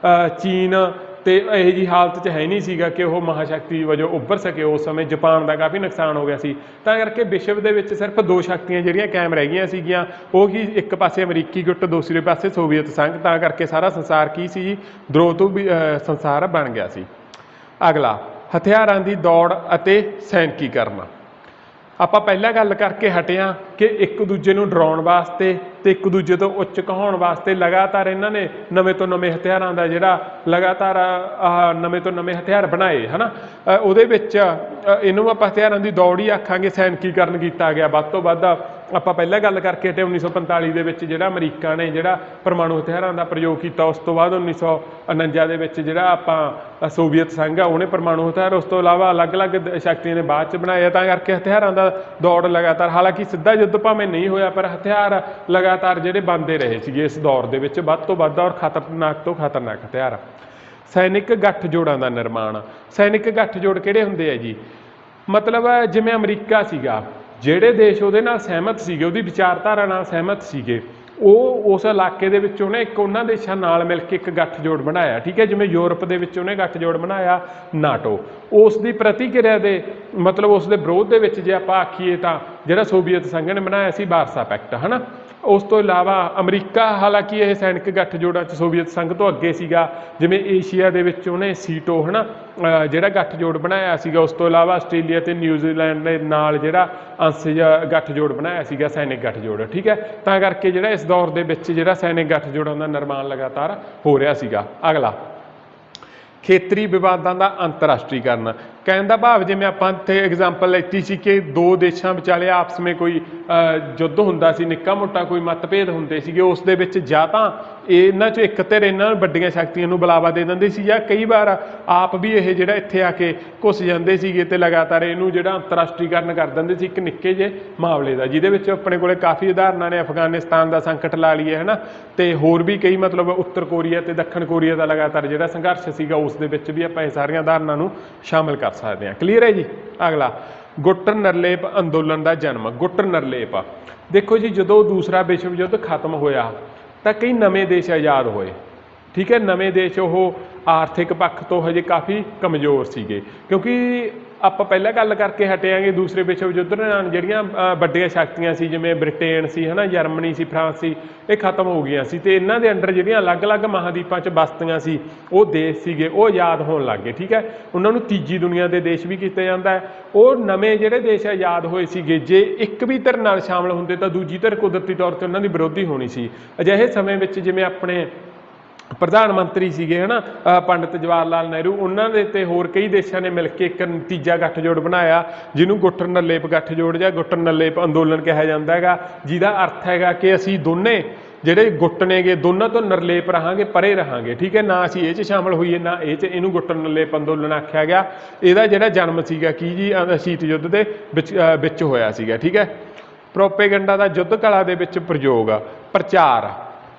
ਚੀਨ ਤੇ ਇਹੋ ਜਿਹੀ ਹਾਲਤ 'ਚ ਹੈ ਨਹੀਂ ਸੀਗਾ ਕਿ ਉਹ ਮਹਾਸ਼ਕਤੀ ਵਜੋਂ ਉੱਭਰ ਸਕੇ। ਉਸ ਸਮੇਂ ਜਾਪਾਨ ਦਾ ਕਾਫੀ ਨੁਕਸਾਨ ਹੋ ਗਿਆ ਸੀ। ਤਾਂ ਕਰਕੇ ਵਿਸ਼ਵ ਦੇ ਵਿੱਚ ਸਿਰਫ 2 ਸ਼ਕਤੀਆਂ ਜਿਹੜੀਆਂ ਕਾਇਮ ਰਹਿ ਗਈਆਂ ਸੀਗੀਆਂ, ਉਹ ਕੀ, ਇੱਕ ਪਾਸੇ ਅਮਰੀਕੀ ਗੁੱਟ, ਦੂਸਰੇ ਪਾਸੇ ਸੋਵੀਅਤ ਸੰਘ। ਤਾਂ ਕਰਕੇ ਸਾਰਾ ਸੰਸਾਰ ਕੀ ਸੀ ਜੀ, ਧਰੁਵ ਸੰਸਾਰ ਬਣ ਗਿਆ ਸੀ। ਅਗਲਾ ਹਥਿਆਰਾਂ ਦੀ ਦੌੜ ਅਤੇ ਸੈਨਿਕੀਕਰਨ। ਆਪਾਂ ਪਹਿਲਾਂ ਗੱਲ ਕਰਕੇ ਹਟਿਆ ਕਿ ਇੱਕ ਦੂਜੇ ਨੂੰ ਡਰਾਉਣ ਵਾਸਤੇ ਤੇ ਇੱਕ ਦੂਜੇ ਤੋਂ ਉੱਚ ਕਹਾਉਣ ਵਾਸਤੇ ਲਗਾਤਾਰ ਇਹਨਾਂ ਨੇ ਨਵੇਂ ਤੋਂ ਨਵੇਂ ਹਥਿਆਰਾਂ ਦਾ ਜਿਹੜਾ ਲਗਾਤਾਰ ਨਵੇਂ ਤੋਂ ਨਵੇਂ ਹਥਿਆਰ ਬਣਾਏ ਹੈ ਨਾ। ਉਹਦੇ ਵਿੱਚ ਇਹਨੂੰ ਆਪਾਂ ਹਥਿਆਰਾਂ ਦੀ ਦੌੜ ਹੀ ਆਖਾਂਗੇ। ਸੈਨਿਕੀਕਰਨ ਕੀਤਾ ਗਿਆ ਵੱਧ ਤੋਂ ਵੱਧ। ਆਪਾਂ ਪਹਿਲਾਂ ਗੱਲ ਕਰਕੇ ਹਟੇ 1945 ਦੇ ਵਿੱਚ ਜਿਹੜਾ ਅਮਰੀਕਾ ਨੇ ਜਿਹੜਾ ਪਰਮਾਣੂ ਹਥਿਆਰਾਂ ਦਾ ਪ੍ਰਯੋਗ ਕੀਤਾ। ਉਸ ਤੋਂ ਬਾਅਦ 1949 ਦੇ ਵਿੱਚ ਜਿਹੜਾ ਆਪਾਂ ਸੋਵੀਅਤ ਸੰਘ ਆ ਉਹਨੇ ਪਰਮਾਣੂ ਹਥਿਆਰ, ਉਸ ਤੋਂ ਇਲਾਵਾ ਅਲੱਗ-ਅਲੱਗ ਸ਼ਕਤੀਆਂ ਨੇ ਬਾਅਦ 'ਚ ਬਣਾਇਆ। ਤਾਂ ਕਰਕੇ ਹਥਿਆਰਾਂ ਦਾ ਦੌੜ ਲਗਾਤਾਰ, ਹਾਲਾਂਕਿ ਸਿੱਧਾ ਯੁੱਧ ਭਾਵੇਂ ਨਹੀਂ ਹੋਇਆ, ਪਰ ਹਥਿਆਰ ਲਗਾਤਾਰ ਜਿਹੜੇ ਬਣਦੇ ਰਹੇ ਸੀਗੇ ਇਸ ਦੌਰ ਦੇ ਵਿੱਚ ਵੱਧ ਤੋਂ ਵੱਧ, ਔਰ ਖਤਰਨਾਕ ਤੋਂ ਖਤਰਨਾਕ ਹਥਿਆਰ। ਸੈਨਿਕ ਗੱਠਜੋੜਾਂ ਦਾ ਨਿਰਮਾਣ। ਸੈਨਿਕ ਗੱਠਜੋੜ ਕਿਹੜੇ ਹੁੰਦੇ ਆ ਜੀ, ਮਤਲਬ ਜਿਵੇਂ ਅਮਰੀਕਾ ਸੀਗਾ, ਜਿਹੜੇ ਦੇਸ਼ ਉਹਦੇ ਨਾਲ ਸਹਿਮਤ ਸੀਗੇ, ਉਹਦੀ ਵਿਚਾਰਧਾਰਾ ਨਾਲ ਸਹਿਮਤ ਸੀਗੇ, ਉਹ ਉਸ ਇਲਾਕੇ ਦੇ ਵਿੱਚ ਉਹਨੇ ਇੱਕ ਉਹਨਾਂ ਦੇਸ਼ਾਂ ਨਾਲ ਮਿਲ ਕੇ ਇੱਕ ਗੱਠਜੋੜ ਬਣਾਇਆ। ਠੀਕ ਹੈ, ਜਿਵੇਂ ਯੂਰਪ ਦੇ ਵਿੱਚ ਉਹਨੇ ਗੱਠਜੋੜ ਬਣਾਇਆ ਨਾਟੋ। ਉਸ ਦੀ ਪ੍ਰਤੀਕਿਰਿਆ ਦੇ ਮਤਲਬ ਉਸ ਦੇ ਵਿਰੋਧ ਦੇ ਵਿੱਚ ਜੇ ਆਪਾਂ ਆਖੀਏ ਤਾਂ ਜਿਹੜਾ ਸੋਵੀਅਤ ਸੰਘ ਨੇ ਬਣਾਇਆ ਸੀ ਵਾਰਸਾ ਪੈਕਟ ਹੈ ਨਾ। ਉਸ ਤੋਂ ਇਲਾਵਾ ਅਮਰੀਕਾ ਹਾਲਾਂਕਿ ਇਹ ਸੈਨਿਕ ਗੱਠਜੋੜਾਂ 'ਚ ਸੋਵੀਅਤ ਸੰਘ ਤੋਂ ਅੱਗੇ ਸੀਗਾ, ਜਿਵੇਂ ਏਸ਼ੀਆ ਦੇ ਵਿੱਚ ਉਹਨੇ ਸੀਟੋ ਹੈ ਨਾ ਜਿਹੜਾ ਗੱਠਜੋੜ ਬਣਾਇਆ ਸੀਗਾ। ਉਸ ਤੋਂ ਇਲਾਵਾ ਆਸਟ੍ਰੇਲੀਆ ਤੇ ਨਿਊਜ਼ੀਲੈਂਡ ਦੇ ਨਾਲ ਜਿਹੜਾ ਅੰਸ਼ਜ ਗੱਠਜੋੜ ਬਣਾਇਆ ਸੀਗਾ ਸੈਨਿਕ ਗੱਠਜੋੜ, ਠੀਕ ਹੈ। ਤਾਂ ਕਰਕੇ ਜਿਹੜਾ ਇਸ ਦੌਰ ਦੇ ਵਿੱਚ ਜਿਹੜਾ ਸੈਨਿਕ ਗੱਠਜੋੜਾਂ ਦਾ ਨਿਰਮਾਣ ਲਗਾਤਾਰ ਹੋ ਰਿਹਾ ਸੀਗਾ। ਅਗਲਾ ਖੇਤਰੀ ਵਿਵਾਦਾਂ ਦਾ ਅੰਤਰਰਾਸ਼ਟਰੀਕਰਨ। ਕਹਿਣ ਦਾ ਭਾਵ ਜਿਵੇਂ ਆਪਾਂ ਇੱਥੇ ਐਗਜ਼ਾਮਪਲ ਲੈਤੀ ਸੀ ਕਿ ਦੋ ਦੇਸ਼ਾਂ ਵਿਚਾਲੇ ਆਪਸ ਵਿੱਚ ਕੋਈ ਯੁੱਧ ਹੁੰਦਾ ਸੀ, ਨਿੱਕਾ ਮੋਟਾ ਕੋਈ ਮਤਭੇਦ ਹੁੰਦੇ ਸੀਗੇ, ਉਸ ਦੇ ਵਿੱਚ ਜਾਂ ਤਾਂ ਇਹਨਾਂ 'ਚੋਂ ਇੱਕ ਧਿਰ ਇਹਨਾਂ ਵੱਡੀਆਂ ਸ਼ਕਤੀਆਂ ਨੂੰ ਬੁਲਾਵਾ ਦੇ ਦਿੰਦੇ ਸੀ, ਜਾਂ ਕਈ ਵਾਰ ਆਪ ਵੀ ਇਹ ਜਿਹੜਾ ਇੱਥੇ ਆ ਕੇ ਘੁਸ ਜਾਂਦੇ ਸੀਗੇ ਤੇ ਲਗਾਤਾਰ ਇਹਨੂੰ ਜਿਹੜਾ ਅੰਤਰਰਾਸ਼ਟਰੀਕਰਨ ਕਰ ਦਿੰਦੇ ਸੀ ਇੱਕ ਨਿੱਕੇ ਜਿਹੇ ਮਾਮਲੇ ਦਾ, ਜਿਹਦੇ ਵਿੱਚ ਆਪਣੇ ਕੋਲੇ ਕਾਫੀ ਉਦਾਹਰਨਾਂ ਨੇ। ਅਫਗਾਨਿਸਤਾਨ ਦਾ ਸੰਕਟ ਲਾ ਲਈਏ ਹੈ ਨਾ, ਤੇ ਹੋਰ ਵੀ ਕਈ ਮਤਲਬ ਉੱਤਰ ਕੋਰੀਆ ਤੇ ਦੱਖਣ ਕੋਰੀਆ ਦਾ ਲਗਾਤਾਰ ਜਿਹੜਾ ਸੰਘਰਸ਼ ਸੀਗਾ ਉਸ ਦੇ ਵਿੱਚ ਵੀ ਆਪਾਂ ਇਹ ਸਾਰੀਆਂ ਉਦਾਹਰਨਾਂ ਨੂੰ ਸ਼ਾਮਿਲ ਕਰ ਸਕਦੇ ਹਾਂ। ਕਲੀਅਰ ਹੈ ਜੀ। ਅਗਲਾ ਗੁੱਟ ਨਿਰਲੇਪ ਅੰਦੋਲਨ ਦਾ ਜਨਮ। ਗੁੱਟ ਨਿਰਲੇਪ ਦੇਖੋ ਜੀ, ਜਦੋਂ ਦੂਸਰਾ ਵਿਸ਼ਵ ਯੁੱਧ ਖਤਮ ਹੋਇਆ ਤਾਂ ਕਈ ਨਵੇਂ ਦੇਸ਼ ਆਜ਼ਾਦ ਹੋਏ, ਠੀਕ ਹੈ। ਨਵੇਂ ਦੇਸ਼ ਉਹ ਆਰਥਿਕ ਪੱਖ ਤੋਂ ਹਜੇ ਕਾਫੀ ਕਮਜ਼ੋਰ ਸੀਗੇ, ਕਿਉਂਕਿ ਆਪਾਂ ਪਹਿਲਾਂ ਗੱਲ ਕਰਕੇ ਹਟਿਆਂਗੇ ਦੂਸਰੇ ਵਿਸ਼ਵ ਯੁੱਧ ਦੌਰਾਨ ਜਿਹੜੀਆਂ ਵੱਡੀਆਂ ਸ਼ਕਤੀਆਂ ਸੀ, ਜਿਵੇਂ ਬ੍ਰਿਟੇਨ ਸੀ ਹੈ ਨਾ, ਜਰਮਨੀ ਸੀ, ਫਰਾਂਸ ਸੀ, ਇਹ ਖਤਮ ਹੋ ਗਈਆਂ ਸੀ ਤੇ ਇਹਨਾਂ ਦੇ ਅੰਡਰ ਜਿਹੜੀਆਂ ਅਲੱਗ-ਅਲੱਗ ਮਹਾਦੀਪਾਂ 'ਚ ਬਸਤੀਆਂ ਸੀ, ਉਹ ਦੇਸ਼ ਸੀਗੇ ਉਹ ਆਜ਼ਾਦ ਹੋਣ ਲੱਗ ਗਏ, ਠੀਕ ਹੈ। ਉਹਨਾਂ ਨੂੰ ਤੀਜੀ ਦੁਨੀਆ ਦੇ ਦੇਸ਼ ਵੀ ਕੀਤਾ ਜਾਂਦਾ ਹੈ। ਉਹ ਨਵੇਂ ਜਿਹੜੇ ਦੇਸ਼ ਆਜ਼ਾਦ ਹੋਏ ਸੀਗੇ, ਜੇ ਇੱਕ ਵੀ ਧਿਰ ਨਾਲ ਸ਼ਾਮਲ ਹੁੰਦੇ ਤਾਂ ਦੂਜੀ ਧਿਰ ਕੁਦਰਤੀ ਤੌਰ 'ਤੇ ਉਹਨਾਂ ਦੀ ਵਿਰੋਧੀ ਹੋਣੀ ਸੀ। ਅਜਿਹੇ ਸਮੇਂ ਵਿੱਚ ਜਿਵੇਂ ਆਪਣੇ ਪ੍ਰਧਾਨ ਮੰਤਰੀ ਸੀਗੇ ਹੈ ਨਾ ਪੰਡਿਤ ਜਵਾਹਰ ਲਾਲ ਨਹਿਰੂ, ਉਹਨਾਂ ਦੇ ਤੇ ਹੋਰ ਕਈ ਦੇਸ਼ਾਂ ਨੇ ਮਿਲ ਕੇ ਇੱਕ ਤੀਜਾ ਗੱਠਜੋੜ ਬਣਾਇਆ, ਜਿਹਨੂੰ ਗੁੱਟ ਨਿਰਲੇਪ ਗੱਠਜੋੜ ਜਾਂ ਗੁੱਟ ਨਿਰਲੇਪ ਅੰਦੋਲਨ ਕਿਹਾ ਜਾਂਦਾ ਹੈਗਾ, ਜਿਹਦਾ ਅਰਥ ਹੈਗਾ ਕਿ ਅਸੀਂ ਦੋਨੇ ਜਿਹੜੇ ਗੁੱਟ ਨੇਗੇ ਦੋਨਾਂ ਤੋਂ ਨਿਰਲੇਪ ਰਹਾਂਗੇ, ਪਰੇ ਰਹਾਂਗੇ, ਠੀਕ ਹੈ। ਨਾ ਅਸੀਂ ਇਹ 'ਚ ਸ਼ਾਮਲ ਹੋਈਏ ਨਾ ਇਹ 'ਚ। ਇਹਨੂੰ ਗੁੱਟ ਨਿਰਲੇਪ ਅੰਦੋਲਨ ਆਖਿਆ ਗਿਆ। ਇਹਦਾ ਜਿਹੜਾ ਜਨਮ ਸੀਗਾ ਕੀ ਜੀ ਸ਼ੀਤ ਯੁੱਧ ਦੇ ਵਿੱਚ ਹੋਇਆ ਸੀਗਾ, ਠੀਕ ਹੈ। ਪ੍ਰੋਪੇਗੰਡਾ ਦਾ ਯੁੱਧ ਕਲਾ ਦੇ ਵਿੱਚ ਪ੍ਰਯੋਗ।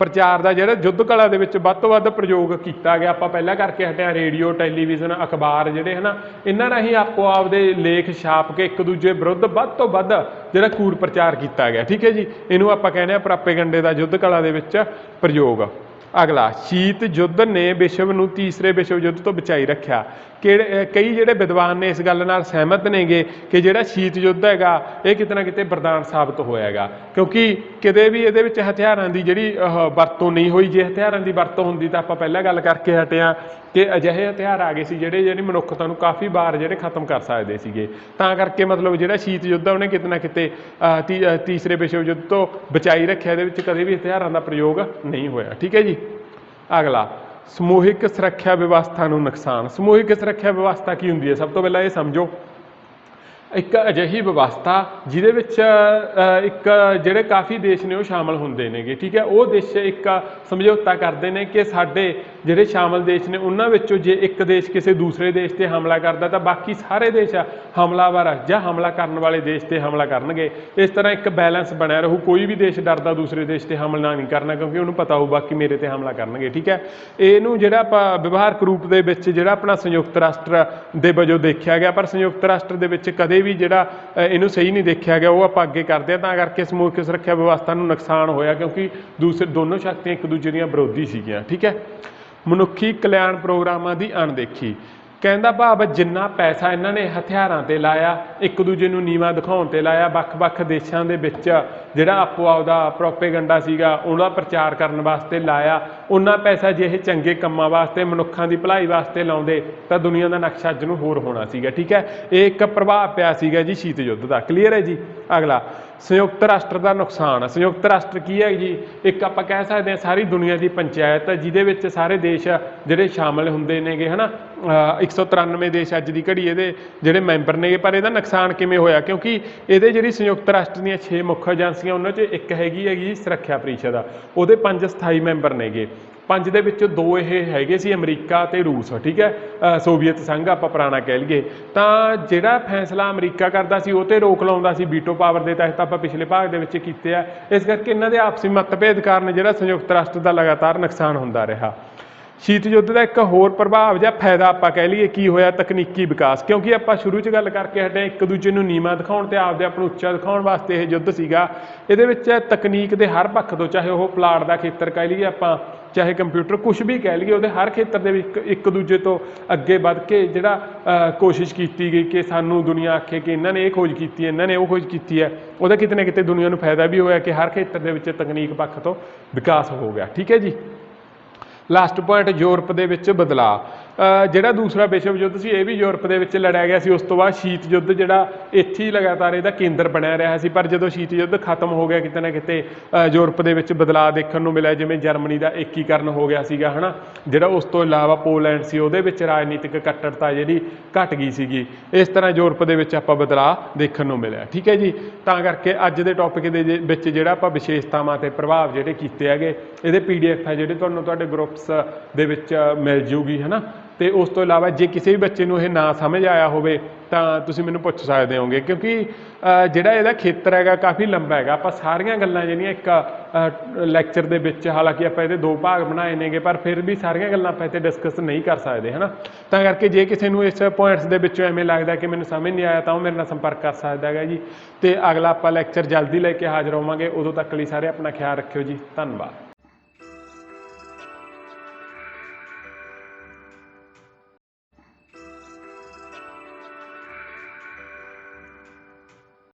ਪ੍ਰਚਾਰ ਦਾ ਜਿਹੜਾ ਯੁੱਧ ਕਲਾ ਦੇ ਵਿੱਚ ਵੱਧ ਤੋਂ ਵੱਧ ਪ੍ਰਯੋਗ ਕੀਤਾ ਗਿਆ, ਆਪਾਂ ਪਹਿਲਾਂ ਕਰਕੇ ਹਟਿਆ ਰੇਡੀਓ, ਟੈਲੀਵਿਜ਼ਨ, ਅਖਬਾਰ ਜਿਹੜੇ ਹੈ ਨਾ, ਇਹਨਾਂ ਰਾਹੀਂ ਆਪੋ ਆਪਦੇ ਲੇਖ ਛਾਪ ਕੇ ਇੱਕ ਦੂਜੇ ਵਿਰੁੱਧ ਵੱਧ ਤੋਂ ਵੱਧ ਜਿਹੜਾ ਕੂੜ ਪ੍ਰਚਾਰ ਕੀਤਾ ਗਿਆ, ਠੀਕ ਹੈ ਜੀ। ਇਹਨੂੰ ਆਪਾਂ ਕਹਿੰਦੇ ਹਾਂ ਪ੍ਰੋਪੇਗੰਡੇ ਦਾ ਯੁੱਧ ਕਲਾ ਦੇ ਵਿੱਚ ਪ੍ਰਯੋਗ। ਅਗਲਾ ਸ਼ੀਤ ਯੁੱਧ ਨੇ ਵਿਸ਼ਵ ਨੂੰ ਤੀਸਰੇ ਵਿਸ਼ਵ ਯੁੱਧ ਤੋਂ ਬਚਾਈ ਰੱਖਿਆ। ਕਈ ਜਿਹੜੇ ਵਿਦਵਾਨ ਨੇ ਇਸ ਗੱਲ ਨਾਲ ਸਹਿਮਤ ਨੇਗੇ ਕਿ ਜਿਹੜਾ ਸ਼ੀਤ ਯੁੱਧ ਹੈਗਾ ਇਹ ਕਿਤੇ ਨਾ ਕਿਤੇ ਵਰਦਾਨ ਸਾਬਤ ਹੋਇਆ ਹੈਗਾ, ਕਿਉਂਕਿ ਕਿਤੇ ਵੀ ਇਹਦੇ ਵਿੱਚ ਹਥਿਆਰਾਂ ਦੀ ਜਿਹੜੀ ਵਰਤੋਂ ਨਹੀਂ ਹੋਈ। ਜੇ ਹਥਿਆਰਾਂ ਦੀ ਵਰਤੋਂ ਹੁੰਦੀ ਤਾਂ ਆਪਾਂ ਪਹਿਲਾਂ ਗੱਲ ਕਰਕੇ ਹਟੇ ਹਾਂ ਕਿ ਅਜਿਹੇ ਹਥਿਆਰ ਆ ਗਏ ਸੀ ਜਿਹੜੀ ਮਨੁੱਖਤਾ ਨੂੰ ਕਾਫੀ ਵਾਰ ਜਿਹੜੇ ਖਤਮ ਕਰ ਸਕਦੇ ਸੀਗੇ। ਤਾਂ ਕਰਕੇ ਮਤਲਬ ਜਿਹੜਾ ਸ਼ੀਤ ਯੁੱਧ ਉਹਨੇ ਕਿਤੇ ਨਾ ਕਿਤੇ ਤੀਸਰੇ ਵਿਸ਼ਵ ਯੁੱਧ ਤੋਂ ਬਚਾਈ ਰੱਖਿਆ। ਇਹਦੇ ਵਿੱਚ ਕਦੇ ਵੀ ਹਥਿਆਰਾਂ ਦਾ ਪ੍ਰਯੋਗ ਨਹੀਂ ਹੋਇਆ, ਠੀਕ ਹੈ ਜੀ। ਅਗਲਾ ਸਮੂਹਿਕ ਸੁਰੱਖਿਆ ਵਿਵਸਥਾ ਨੂੰ ਨੁਕਸਾਨ। ਸਮੂਹਿਕ ਸੁਰੱਖਿਆ ਵਿਵਸਥਾ ਕੀ ਹੁੰਦੀ ਹੈ? ਸਭ ਤੋਂ ਪਹਿਲਾਂ ਇਹ ਸਮਝੋ, ਇੱਕ ਅਜਿਹੀ ਵਿਵਸਥਾ ਜਿਹਦੇ ਵਿੱਚ ਇੱਕ ਜਿਹੜੇ ਕਾਫੀ ਦੇਸ਼ ਨੇ ਉਹ ਸ਼ਾਮਲ ਹੁੰਦੇ ਨੇਗੇ, ਠੀਕ ਹੈ। ਉਹ ਦੇਸ਼ ਇੱਕ ਸਮਝੌਤਾ ਕਰਦੇ ਨੇ ਕਿ ਸਾਡੇ ਜਿਹੜੇ ਸ਼ਾਮਲ ਦੇਸ਼ ਨੇ ਉਹਨਾਂ ਵਿੱਚੋਂ ਜੇ ਇੱਕ ਦੇਸ਼ ਕਿਸੇ ਦੂਸਰੇ ਦੇਸ਼ 'ਤੇ ਹਮਲਾ ਕਰਦਾ ਤਾਂ ਬਾਕੀ ਸਾਰੇ ਦੇਸ਼ ਹਮਲਾਵਰ ਜਾਂ ਹਮਲਾ ਕਰਨ ਵਾਲੇ ਦੇਸ਼ 'ਤੇ ਹਮਲਾ ਕਰਨਗੇ। ਇਸ ਤਰ੍ਹਾਂ ਇੱਕ ਬੈਲੈਂਸ ਬਣਿਆ ਰਹੂ। ਕੋਈ ਵੀ ਦੇਸ਼ ਡਰਦਾ ਦੂਸਰੇ ਦੇਸ਼ 'ਤੇ ਹਮਲਾ ਨਹੀਂ ਕਰਨਾ, ਕਿਉਂਕਿ ਉਹਨੂੰ ਪਤਾ ਹੋਊ ਬਾਕੀ ਮੇਰੇ 'ਤੇ ਹਮਲਾ ਕਰਨਗੇ, ਠੀਕ ਹੈ। ਇਹਨੂੰ ਜਿਹੜਾ ਆਪਾਂ ਵਿਵਹਾਰਕ ਰੂਪ ਦੇ ਵਿੱਚ ਜਿਹੜਾ ਆਪਣਾ ਸੰਯੁਕਤ ਰਾਸ਼ਟਰ ਦੇ ਵਜੋਂ ਦੇਖਿਆ ਗਿਆ, ਪਰ ਸੰਯੁਕਤ ਰਾਸ਼ਟਰ ਦੇ ਵਿੱਚ ਕਦੇ ਵੀ ਜਿਹੜਾ ਇਹਨੂੰ ਸਹੀ ਨਹੀਂ ਦੇਖਿਆ ਗਿਆ, ਉਹ ਆਪਾਂ ਅੱਗੇ ਕਰਦੇ ਹਾਂ। ਤਾਂ ਕਰਕੇ ਸਮੂਹਿਕ ਸੁਰੱਖਿਆ ਵਿਵਸਥਾ ਨੂੰ ਨੁਕਸਾਨ ਹੋਇਆ, ਕਿਉਂਕਿ ਦੋਨੋਂ ਸ਼ਕਤੀਆਂ ਇੱਕ ਦੂਜੇ ਦੀਆਂ ਵਿਰੋਧੀ ਸੀਗੀਆਂ, ਠੀਕ ਹੈ। ਮਨੁੱਖੀ ਕਲਿਆਣ ਪ੍ਰੋਗਰਾਮਾਂ ਦੀ ਅਣਦੇਖੀ। ਕਹਿੰਦਾ ਭਾਵ ਜਿੰਨਾ ਪੈਸਾ ਇਹਨਾਂ ਨੇ ਹਥਿਆਰਾਂ 'ਤੇ ਲਾਇਆ, ਇੱਕ ਦੂਜੇ ਨੂੰ ਨੀਵਾਂ ਦਿਖਾਉਣ 'ਤੇ ਲਾਇਆ, ਵੱਖ-ਵੱਖ ਦੇਸ਼ਾਂ ਦੇ ਵਿੱਚ ਜਿਹੜਾ ਆਪੋ ਆਪਦਾ ਪ੍ਰੋਪੇਗੰਡਾ ਸੀਗਾ ਉਹਦਾ ਪ੍ਰਚਾਰ ਕਰਨ ਵਾਸਤੇ ਲਾਇਆ, ਉਹਨਾਂ ਪੈਸਾ ਜੇ ਇਹ ਚੰਗੇ ਕੰਮਾਂ ਵਾਸਤੇ, ਮਨੁੱਖਾਂ ਦੀ ਭਲਾਈ ਵਾਸਤੇ ਲਾਉਂਦੇ ਤਾਂ ਦੁਨੀਆ ਦਾ ਨਕਸ਼ਾ ਅੱਜ ਨੂੰ ਹੋਰ ਹੋਣਾ ਸੀਗਾ, ਠੀਕ ਹੈ। ਇਹ ਇੱਕ ਪ੍ਰਭਾਵ ਪਿਆ ਸੀਗਾ ਜੀ ਸ਼ੀਤ ਯੁੱਧ ਦਾ। ਕਲੀਅਰ ਹੈ ਜੀ। ਅਗਲਾ ਸੰਯੁਕਤ ਰਾਸ਼ਟਰ ਦਾ ਨੁਕਸਾਨ। ਸੰਯੁਕਤ ਰਾਸ਼ਟਰ ਕੀ ਹੈ ਜੀ? ਇੱਕ ਆਪਾਂ ਕਹਿ ਸਕਦੇ ਹਾਂ ਸਾਰੀ ਦੁਨੀਆ ਦੀ ਪੰਚਾਇਤ, ਜਿਹਦੇ ਵਿੱਚ ਸਾਰੇ ਦੇਸ਼ ਜਿਹੜੇ ਸ਼ਾਮਲ ਹੁੰਦੇ ਨੇਗੇ ਹੈ ਨਾ। 193 ਦੇਸ਼ ਅੱਜ ਦੀ ਘੜੀ ਇਹਦੇ ਜਿਹੜੇ ਮੈਂਬਰ ਨੇਗੇ। ਪਰ ਇਹਦਾ ਨੁਕਸਾਨ ਕਿਵੇਂ ਹੋਇਆ? ਕਿਉਂਕਿ ਇਹਦੇ ਜਿਹੜੀ ਸੰਯੁਕਤ ਰਾਸ਼ਟਰ ਦੀਆਂ 6 ਮੁੱਖ ਏਜੰਸੀਆਂ, ਉਹਨਾਂ 'ਚ ਇੱਕ ਹੈਗੀ ਸੁਰੱਖਿਆ ਪ੍ਰੀਸ਼ਦ। ਉਹਦੇ 5 ਸਥਾਈ ਮੈਂਬਰ ਨੇਗੇ। 5 ਦੇ ਵਿੱਚ 2 ਇਹ ਹੈਗੇ ਸੀ ਅਮਰੀਕਾ ਤੇ ਰੂਸ, ਠੀਕ ਹੈ। ਸੋਵੀਅਤ ਸੰਘ ਆਪਾਂ ਪੁਰਾਣਾ ਕਹਿ ਲਈਏ। ਤਾਂ ਜਿਹੜਾ ਫੈਸਲਾ ਅਮਰੀਕਾ ਕਰਦਾ ਸੀ ਉਹ 'ਤੇ ਰੋਕ ਲਾਉਂਦਾ ਸੀ, ਵੀਟੋ ਪਾਵਰ ਦੇ ਤਹਿਤ ਆਪਾਂ ਪਿਛਲੇ ਭਾਗ ਦੇ ਵਿੱਚ ਕੀਤੇ ਆ। ਇਸ ਕਰਕੇ ਇਹਨਾਂ ਦੇ ਆਪਸੀ ਮਤਭੇਦ ਕਾਰਨ ਜਿਹੜਾ ਸੰਯੁਕਤ ਰਾਸ਼ਟਰ ਦਾ ਲਗਾਤਾਰ ਨੁਕਸਾਨ ਹੁੰਦਾ ਰਿਹਾ। ਸ਼ੀਤ ਯੁੱਧ ਦਾ ਇੱਕ ਹੋਰ ਪ੍ਰਭਾਵ ਜਾਂ ਫਾਇਦਾ ਆਪਾਂ ਕਹਿ ਲਈਏ ਕੀ ਹੋਇਆ? ਤਕਨੀਕੀ ਵਿਕਾਸ। ਕਿਉਂਕਿ ਆਪਾਂ ਸ਼ੁਰੂ 'ਚ ਗੱਲ ਕਰਕੇ ਹਟੇ ਇੱਕ ਦੂਜੇ ਨੂੰ ਨੀਵਾਂ ਦਿਖਾਉਣ ਤੇ ਆਪਦੇ ਆਪ ਨੂੰ ਉੱਚਾ ਦਿਖਾਉਣ ਵਾਸਤੇ ਇਹ ਯੁੱਧ ਸੀਗਾ। ਇਹਦੇ ਵਿੱਚ ਤਕਨੀਕ ਦੇ ਹਰ ਪੱਖ ਤੋਂ, ਚਾਹੇ ਉਹ ਪਲਾਟ ਦਾ ਖੇਤਰ ਕਹਿ ਲਈਏ ਆਪਾਂ, ਚਾਹੇ ਕੰਪਿਊਟਰ ਕੁਛ ਵੀ ਕਹਿ ਲਈਏ, ਉਹਦੇ ਹਰ ਖੇਤਰ ਦੇ ਵਿੱਚ ਇੱਕ ਦੂਜੇ ਤੋਂ ਅੱਗੇ ਵੱਧ ਕੇ ਜਿਹੜਾ ਕੋਸ਼ਿਸ਼ ਕੀਤੀ ਗਈ ਕਿ ਸਾਨੂੰ ਦੁਨੀਆ ਆਖੇ ਕਿ ਇਹਨਾਂ ਨੇ ਇਹ ਖੋਜ ਕੀਤੀ ਹੈ, ਇਹਨਾਂ ਨੇ ਉਹ ਖੋਜ ਕੀਤੀ ਹੈ, ਉਹਦਾ ਕਿਤੇ ਨਾ ਕਿਤੇ ਦੁਨੀਆ ਨੂੰ ਫਾਇਦਾ ਵੀ ਹੋਇਆ ਕਿ ਹਰ ਖੇਤਰ ਦੇ ਵਿੱਚ ਤਕਨੀਕ ਪੱਖ ਤੋਂ ਵਿਕਾਸ ਹੋ ਗਿਆ। ਠੀਕ ਹੈ ਜੀ। ਲਾਸਟ ਪੁਆਇੰਟ, ਯੂਰਪ ਦੇ ਵਿੱਚ ਬਦਲਾਅ। ਜਿਹੜਾ ਦੂਸਰਾ ਵਿਸ਼ਵ ਯੁੱਧ ਸੀ ਇਹ ਵੀ ਯੂਰਪ ਦੇ ਵਿੱਚ ਲੜਿਆ ਗਿਆ ਸੀ। ਉਸ ਤੋਂ ਬਾਅਦ ਸ਼ੀਤ ਯੁੱਧ ਜਿਹੜਾ ਇੱਥੇ ਹੀ ਲਗਾਤਾਰ ਇਹਦਾ ਕੇਂਦਰ ਬਣਿਆ ਰਿਹਾ ਸੀ, ਪਰ ਜਦੋਂ ਸ਼ੀਤ ਯੁੱਧ ਖਤਮ ਹੋ ਗਿਆ ਕਿਤੇ ਨਾ ਕਿਤੇ ਯੂਰਪ ਦੇ ਵਿੱਚ ਬਦਲਾਅ ਦੇਖਣ ਨੂੰ ਮਿਲਿਆ, ਜਿਵੇਂ ਜਰਮਨੀ ਦਾ ਏਕੀਕਰਨ ਹੋ ਗਿਆ ਸੀਗਾ ਹੈ ਨਾ, ਜਿਹੜਾ ਉਸ ਤੋਂ ਇਲਾਵਾ ਪੋਲੈਂਡ ਸੀ ਉਹਦੇ ਵਿੱਚ ਰਾਜਨੀਤਿਕ ਕੱਟੜਤਾ ਜਿਹੜੀ ਘਟ ਗਈ ਸੀਗੀ। ਇਸ ਤਰ੍ਹਾਂ ਯੂਰਪ ਦੇ ਵਿੱਚ ਆਪਾਂ ਬਦਲਾਅ ਦੇਖਣ ਨੂੰ ਮਿਲਿਆ। ਠੀਕ ਹੈ ਜੀ। ਤਾਂ ਕਰਕੇ ਅੱਜ ਦੇ ਟੌਪਿਕ ਦੇ ਵਿੱਚ ਜਿਹੜਾ ਆਪਾਂ ਵਿਸ਼ੇਸ਼ਤਾਵਾਂ ਤੇ ਪ੍ਰਭਾਵ ਜਿਹੜੇ ਕੀਤੇ ਹੈਗੇ, ਇਹਦੇ PDF ਹੈ ਜਿਹੜੇ ਤੁਹਾਨੂੰ ਤੁਹਾਡੇ ਗਰੁੱਪਸ ਦੇ ਵਿੱਚ ਮਿਲ ਜੂਗੀ ਹੈ ਨਾ। ਤੇ ਉਸ ਤੋਂ ਇਲਾਵਾ ਜੇ ਕਿਸੇ ਵੀ ਬੱਚੇ ਨੂੰ ਇਹ ਨਾ ਸਮਝ ਆਇਆ ਹੋਵੇ ਤਾਂ ਤੁਸੀਂ ਮੈਨੂੰ ਪੁੱਛ ਸਕਦੇ ਹੋਗੇ, ਕਿਉਂਕਿ ਜਿਹੜਾ ਇਹਦਾ ਖੇਤਰ ਹੈਗਾ ਕਾਫੀ ਲੰਬਾ ਹੈਗਾ। ਆਪਾਂ ਸਾਰੀਆਂ ਗੱਲਾਂ ਜਿਹੜੀਆਂ ਇੱਕ ਲੈਕਚਰ ਦੇ ਵਿੱਚ, ਹਾਲਾਂਕਿ ਆਪਾਂ ਇਹਦੇ 2 ਭਾਗ ਬਣਾਏ ਨੇਗੇ, ਪਰ ਫਿਰ ਵੀ ਸਾਰੀਆਂ ਗੱਲਾਂ ਆਪਾਂ ਇੱਥੇ ਡਿਸਕਸ ਨਹੀਂ ਕਰ ਸਕਦੇ ਹੈ ਨਾ। ਤਾਂ ਕਰਕੇ ਜੇ ਕਿਸੇ ਨੂੰ ਇਸ ਪੁਆਇੰਟਸ ਦੇ ਵਿੱਚੋਂ ਐਵੇਂ ਲੱਗਦਾ ਕਿ ਮੈਨੂੰ ਸਮਝ ਨਹੀਂ ਆਇਆ ਤਾਂ ਉਹ ਮੇਰੇ ਨਾਲ ਸੰਪਰਕ ਕਰ ਸਕਦਾ ਹੈਗਾ ਜੀ। ਤੇ ਅਗਲਾ ਆਪਾਂ ਲੈਕਚਰ ਜਲਦੀ ਲੈ ਕੇ ਹਾਜ਼ਰ ਹੋਵਾਂਗੇ। ਉਦੋਂ ਤੱਕ ਲਈ ਸਾਰੇ ਆਪਣਾ ਖਿਆਲ ਰੱਖਿਓ ਜੀ। ਧੰਨਵਾਦ।